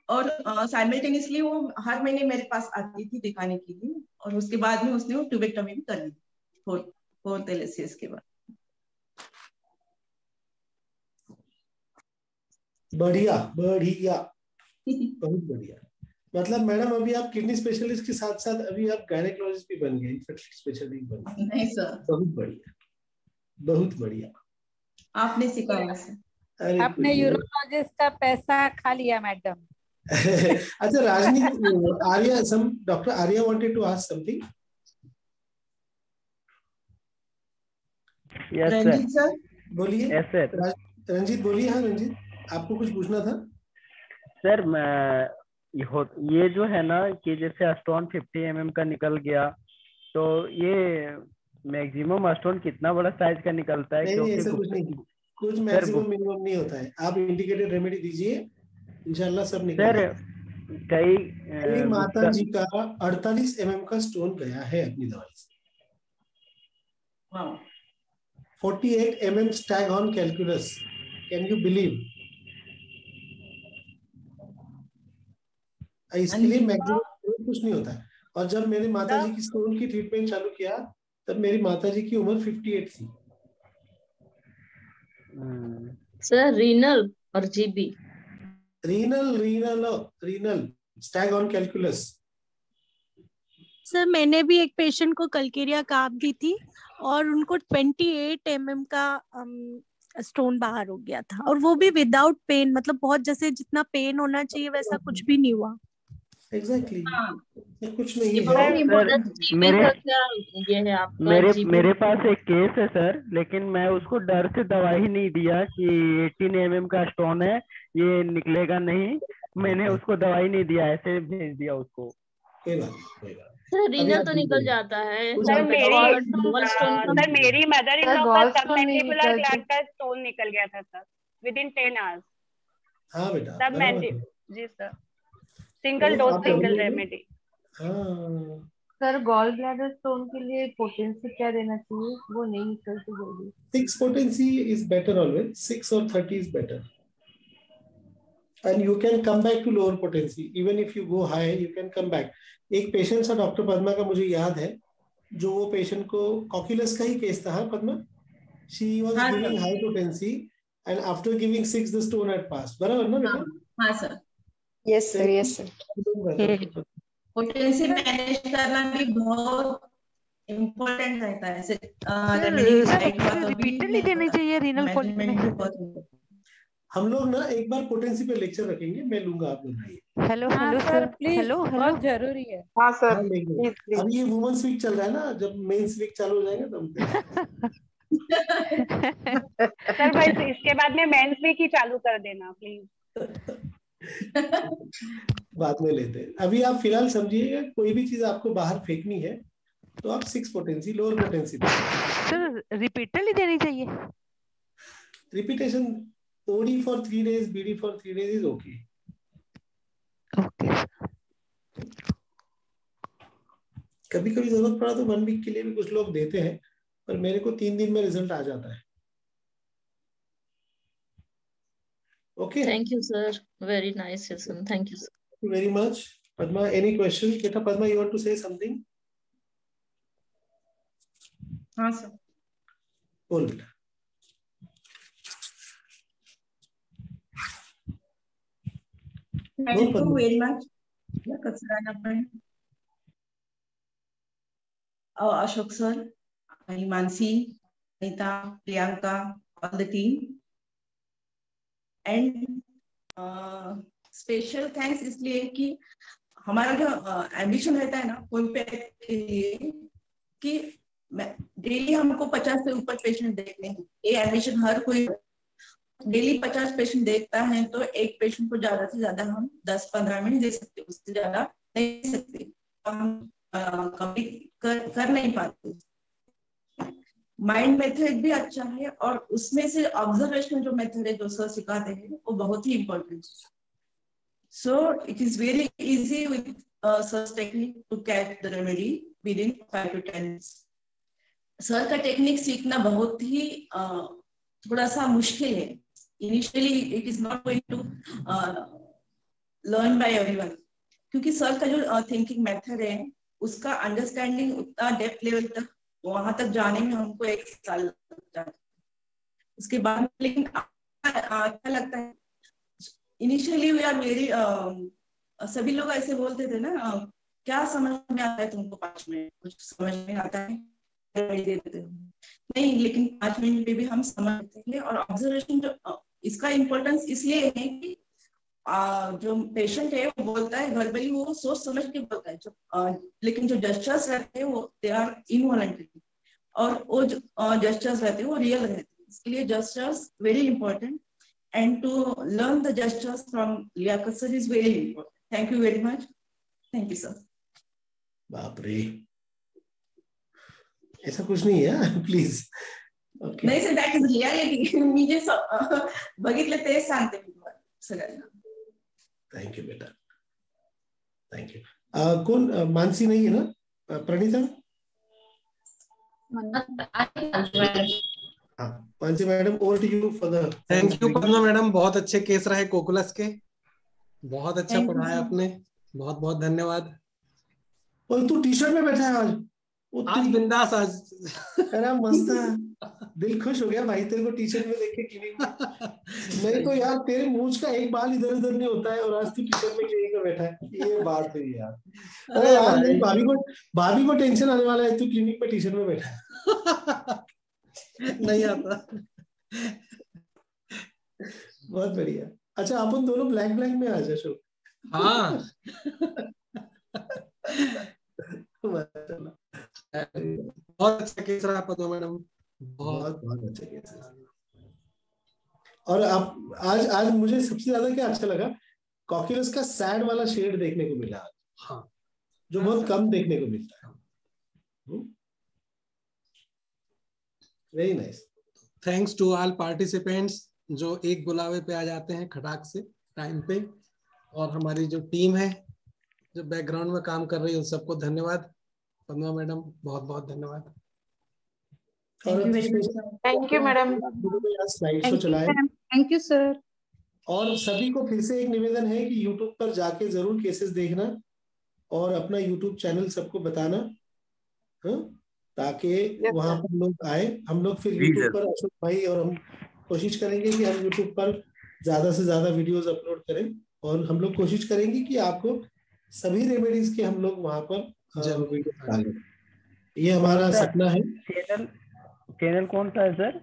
और साइमल्टेनियसली वो हर महीने मेरे पास आती थी दिखाने के लिए, और उसके बाद में उसने वो ट्यूबेक्टोमी भी कर ली 4th LACS के बाद। बढ़िया बढ़िया, बहुत बढ़िया। मतलब मैडम अभी आप किडनी स्पेशलिस्ट के साथ साथ अभी आप गायनेकोलॉजिस्ट भी बन गए, इन्फेक्शन स्पेशलिस्ट बन गए। नहीं सर, बहुत बढ़िया, बहुत बढ़िया, आपने सिखाया सर। आपने यूरोलॉजिस्ट का पैसा खा लिया मैडम। अच्छा Rajni, Arya, doctor Arya wanted to ask something. Ranjit sir बोलिए। Yes sir. रंजीत बोलिए। हाँ रंजीत, आपको कुछ पूछना था? सर ये जो है ना कि जैसे स्टोन 50 mm का निकल गया, तो ये मैक्सिमम स्टोन कितना बड़ा साइज का निकलता है? नहीं, ऐसा कुछ नहीं, कुछ मैक्सिमम मिनिमम नहीं होता है। आप इंडिकेटेड रेमेडी दीजिए, इंशाल्लाह सब निकल जाएगा। सर कई माता जी का 48 mm का स्टोन गया है अपनी दवाई से। 48 mm Staghorn calculus, can you believe? इसके लिए मैक्सिमम कुछ नहीं होता है। और जब मेरे माता जी की स्टोन की ट्रीटमेंट चालू किया, तब मेरी माता जी की उम्र 58 थी। सर रीनल और GB? Renal Staghorn calculus। Sir मैंने भी एक पेशेंट को कलकेरिया काप दी थी और उनको 28 mm का स्टोन बाहर हो गया था, और वो भी विदाउट पेन, मतलब बहुत जैसे जितना पेन होना चाहिए वैसा कुछ भी नहीं हुआ। एग्जैक्टली कुछ नहीं है। मेरे पास एक केस है सर, लेकिन मैं उसको डर से दवा ही नहीं दिया कि 18 mm का स्टोन है, ये निकलेगा नहीं। मैंने उसको दवाई नहीं दिया, ऐसे भेज दिया उसको। कोई बात सर रीनल तो निकल जाता है। सर मेरी मदर इन लॉ का सबमेंडिबुलर ग्लैंड का स्टोन निकल गया था सर, विदिन 10 hours। हाँ बेटा, सबमेंडिबुलर जी sir, single dose, single remedy. Sir gall bladder stone के लिए पोटेंसी क्या देना चाहिए? वो नहीं निकलती जल्दी। 6 potency is better always, 6 or 30 is better, and you can come back to lower potency even if you go high, you can come back। एक पेशेंट था डॉक्टर पद्मा का, मुझे याद है, जो वो पेशेंट को कॉक्यूलस का ही केस था। हाँ Padma, she was giving high potency and after giving 6 the stone had passed, बराबर ना बेटा? हाँ sir, yes sir, yes sir. Potency manage करना भी बहुत इम्पोर्टेंट रहता है। रिपीटेडली देनी चाहिए रीनल पॉलिसी। हम लोग ना एक बार पोटेंसी पे लेक्चर रखेंगे, मैं लूंगा, आप लोग। हेलो सर, प्लीज, हेलो बहुत जरूरी है। हाँ सर, अभी ये वुमेन्स वीक चल रहा है ना, जब मेंस वीक चालू हो जाएगा तब सर भाई इसके बाद में मेंस वीक ही चालू कर देना प्लीज। बाद में लेते हैं। अभी आप फिलहाल समझिएगा, कोई भी चीज आपको बाहर फेंकनी है तो आप 6 potency, lower potency sir repeatedly देनी चाहिए। Repetition, OD for 3 days, BD for 3 days is okay। कभी कभी जरूरत पड़ा तो 1 वीक के लिए भी कुछ लोग देते हैं, पर मेरे को 3 दिन में रिजल्ट आ जाता है। Okay, thank you sir, very nice session, thank you sir very much. Padma, any question? बेटा Padma, you want to say something? हाँ सर, बोल बेटा। Thank you very much. Ashok sir, Mansi, Anita, Priyanka, all the team. And special thanks इसलिए कि हमारा जो ambition रहता है ना होम्योपैथ के लिए कि डेली हमको 50 से ऊपर पेशेंट देखने हैं। ये एम्बिशन हर कोई डेली 50 पेशेंट देखता है तो एक पेशेंट को ज्यादा से ज्यादा हम 10-15 मिनट दे सकते, उससे ज्यादा नहीं दे सकते, हम कंप्लीट कर नहीं पाते। माइंड मेथड भी अच्छा है और उसमें से ऑब्जर्वेशन जो मेथड है जो सर सिखाते हैं वो बहुत ही इम्पोर्टेंट है। So it is very easy with sir's technique to catch the remedy within 5 to 10 minutes। Sir का टेक्निक सीखना बहुत ही थोड़ा सा मुश्किल है। Initially it is not going to learn by everyone, क्योंकि सर का जो थिंकिंग मेथड है उसका अंडरस्टैंडिंग उतना डेप्थ लेवल तक वहां तक जाने में हमको 1 साल लगता है। उसके बाद लेकिन अच्छा लगता है। इनिशियली वी आर वेरी सभी लोग ऐसे बोलते थे ना, क्या समझ में आता है तुमको 5 मिनट, कुछ समझ में आता है दे देते नहीं, लेकिन 5 मिनट में भी हम समझते हैं। और ऑब्जर्वेशन जो इसका इम्पोर्टेंस इसलिए है कि जो पेशेंट है वो बोलता है वर्बली, वो सोच समझ के बोलता है, लेकिन जो जेस्चर्स रहते हैं वो दे आर इनवॉलंटरी, और वो जो जेस्चर्स रहते हैं वो रियल रहते हैं। इसके लिए gestures very important, and to learn the gestures from Liaquat sir is very important. Thank you very much. Thank you sir. बाप रे, ऐसा कुछ नहीं है प्लीज। नाही सर, दॅट इज रियालिटी। मी जे बघितलं तेच सांगते मी तुम्हाला सगळ्यांना। थैंक यू बेटा, थैंक यू। कौन मानसी नहीं है ना? प्रणीता? हाँ, Mansi madam, over to you for the. Thank you Padma madam, बहुत अच्छे केस रहे कोकुलस के, बहुत अच्छा पढ़ाया आपने, बहुत बहुत धन्यवाद। और तू टी शर्ट में बैठा है आज? आज बिंदास, आज अरे मस्त है, दिल खुश हो गया भाई तेरे को टी शर्ट में देख के क्लिनिक में। नहीं तो यार तेरे मूंछ का एक बाल इधर उधर नहीं होता है और आज तू टी शर्ट में क्लिनिक में बैठा है, ये बात है यार। अरे यार नहीं, भाभी को टेंशन आने वाला है, तू क्लिनिक में टी शर्ट में बैठा है। नहीं आता। बहुत बढ़िया। अच्छा, अपन दोनों ब्लैक में आ जा शो। हाँ बहुत अच्छा केस रहा पद्मा मैडम, बहुत अच्छा केस रहा। और आप आज मुझे सबसे ज्यादा क्या अच्छा लगा, कॉक्यूलस का सैड वाला शेड देखने को मिला। हाँ, जो बहुत कम देखने को मिलता है। Very nice. Thanks to all participants जो एक बुलावे पे आ जाते हैं खटाक से टाइम पे, और हमारी जो टीम है जो बैकग्राउंड में काम कर रही है उन सबको धन्यवाद। पद्मा मैडम बहुत बहुत धन्यवाद। Thank you madam. Slide show चलाए। Thank you sir. और सभी को फिर से एक निवेदन है कि YouTube पर जाके जरूर केसेस देखना और अपना YouTube चैनल सबको बताना, ताकि वहां पर लोग आए। हम लोग फिर YouTube पर, अशोक भाई और हम कोशिश करेंगे कि हम YouTube पर ज्यादा से ज्यादा वीडियोस अपलोड करें, और हम लोग कोशिश करेंगे कि आपको सभी रेमेडीज के हम लोग वहां पर वीडियो डालें। ये हमारा सपना है। चैनल कौन सा है सर?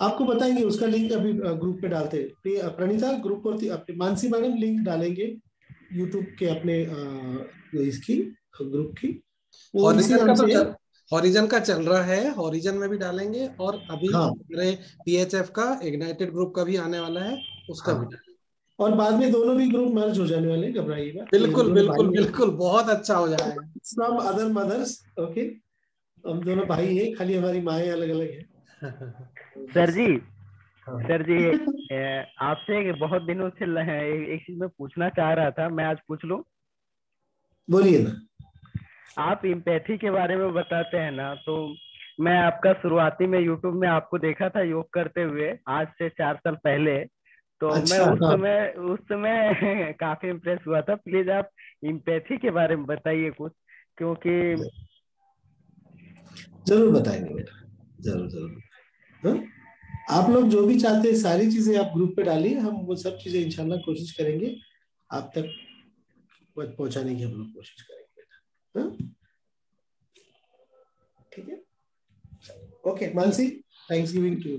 आपको बताएंगे, उसका लिंक अभी ग्रुप पे डालते हैं। प्रणीता ग्रुप पर अपने मानसी मैडम लिंक डालेंगे यूट्यूब के अपने इसकी ग्रुप की। हॉरिजन का चल रहा है, हॉरिजन में भी डालेंगे, और अभी हमारे PHF का इग्नाइटेड ग्रुप का भी आने वाला है, उसका भी डालेंगे। और बाद में दोनों भी ग्रुप मर्ज हो जाने वाले, घबराइएगा। बिल्कुल बिल्कुल बिल्कुल, बहुत अच्छा हो जाएगा। From other mothers, okay. हम दोनों भाई हैं, खाली हमारी माएँ अलग अलग है। सर जी, सर जी आपसे बहुत दिनों से एक चीज मैं पूछना चाह रहा था, मैं आज पूछ लूं? बोलिए ना। आप एम्पैथी के बारे में बताते हैं ना, तो मैं आपका शुरुआती में यूट्यूब में आपको देखा था योग करते हुए, आज से 4 साल पहले। तो अच्छा, मैं उस समय काफी इम्प्रेस हुआ था। प्लीज आप एम्पैथी के बारे में बताइए कुछ, क्योंकि जरूर बताएंगे बेटा, जरूर जरूर। आप लोग जो भी चाहते हैं सारी चीजें आप ग्रुप पे डालिए, हम वो सब चीजें इंशाल्लाह कोशिश करेंगे आप तक पहुंचाने की हम लोग कोशिश करेंगे बेटा। हाँ? ठीक है, okay Mansi, thanks giving to you.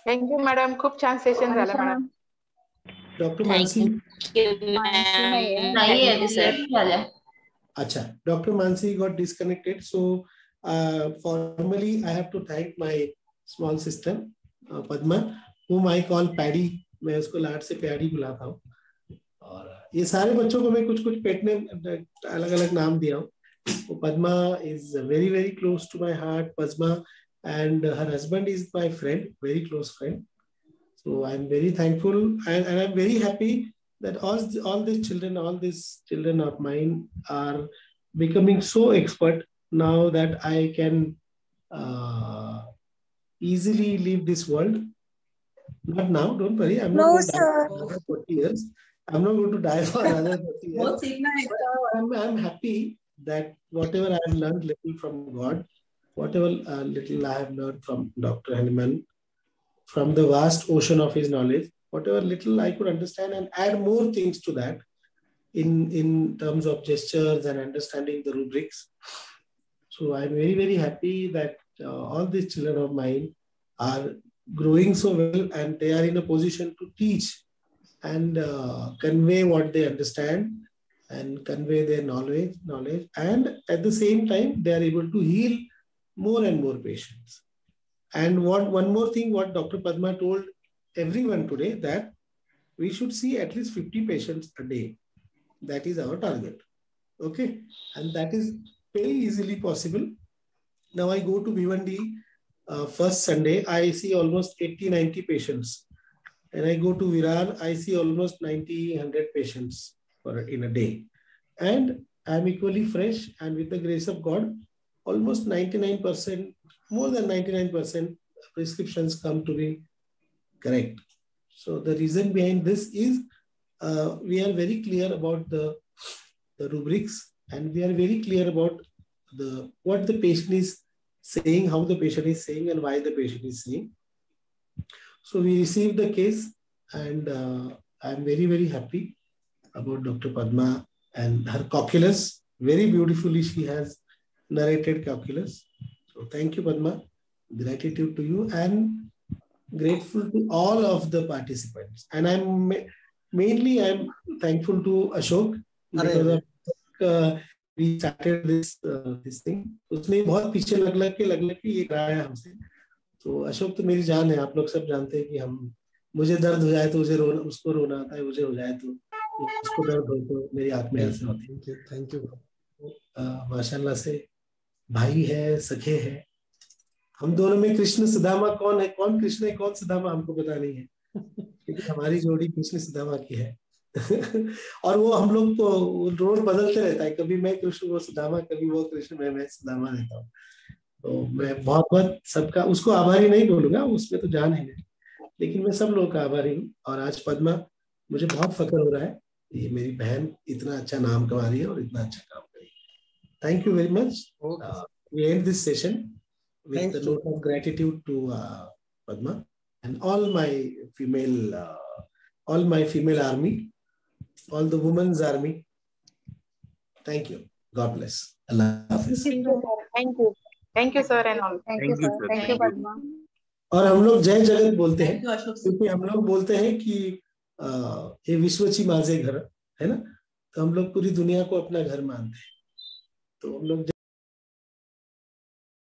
Thank you madam, खूप छान सेशन झालं मॅडम. डॉक्टर मानसी नाही आहे डिस्कनेक्ट झाल्या. Acha, Dr. Mansi got disconnected. So formally, I have to thank my small sister Padma, whom I call Paddy. मैं उसको लाड से प्यारी बुलाता हूँ. और ये सारे बच्चों को मैं कुछ पेट ने अलग अलग नाम दिया हूँ. So Padma is very very close to my heart. Padma and her husband is my friend, very close friend. So I'm very thankful and I'm very happy that all these children of mine are becoming so expert now that I can easily leave this world. Not now, don't worry. I'm not going to die for another 40 years. I'm not going to die for another 30 years. But I'm happy that whatever I have learned little from God, whatever little I have learned from Dr. Hanuman, from the vast ocean of his knowledge, whatever little I could understand and add more things to that in terms of gestures and understanding the rubrics. So I'm very, very happy that all these children of mine are growing so well and they are in a position to teach and convey what they understand and convey their knowledge, and at the same time they are able to heal more and more patients. And one more thing, what Dr. Padma told everyone today, that we should see at least 50 patients a day. That is our target. Okay. And that is very easily possible. Now I go to Bhiwandi first Sunday, I see almost 80-90 patients. And I go to Virar, I see almost 90-100 patients in a day. And I'm equally fresh, and with the grace of God, almost 99%, more than 99% prescriptions come to be correct. So the reason behind this is we are very clear about the rubrics, and we are very clear about what the patient is saying, how the patient is saying, and why the patient is saying. So we received the case, and I'm very, very happy about Dr. Padma and her calculus. Very beautifully she has narrated calculus. So thank you, Padma. Gratitude to you and grateful to all of the participants. And I'm thankful to Ashok because of we started this thing. उसने बहुत पीछे लग के ये कराया हमसे. तो अशोक तो मेरी जान है. आप लोग सब जानते हैं कि मुझे दर्द हो जाए तो उसको रोना आता है, मुझे हो जाए तो उसको दर्द हो तो मेरी आंख में आंसू आते हैं. Thank you. माशाल्लाह से भाई है, सखे है. हम दोनों में कृष्ण सुदामा कौन है, कौन कृष्ण है कौन सुदामा हमको पता नहीं है, लेकिन हमारी जोड़ी कृष्ण सुदामा की है. और वो हम लोग तो रोल बदलते रहता है, कभी मैं कृष्ण वो सुदामा, कभी वो कृष्ण मैं सुदामा रहता हूँ. तो मैं बहुत बहुत सबका उसको आभारी नहीं बोलूंगा, उसमें तो जान है, लेकिन मैं सब लोगों का आभारी हूँ. और आज पद्मा मुझे बहुत फख्र हो रहा है, ये मेरी बहन इतना अच्छा नाम कमा रही है और इतना अच्छा काम कर रही है. Thank you very much. We end this session with a note of gratitude to Padma and all my female army, all the women's army. Thank you. God bless. Allah Hafiz. Thank you sir and all. Thank you sir. Thank you Padma. और हम लोग जय जगत बोलते हैं क्योंकि हम लोग बोलते हैं कि ये विश्वची माझे घर है ना, तो हम लोग पूरी दुनिया को अपना घर मानते हैं. तो हम लोग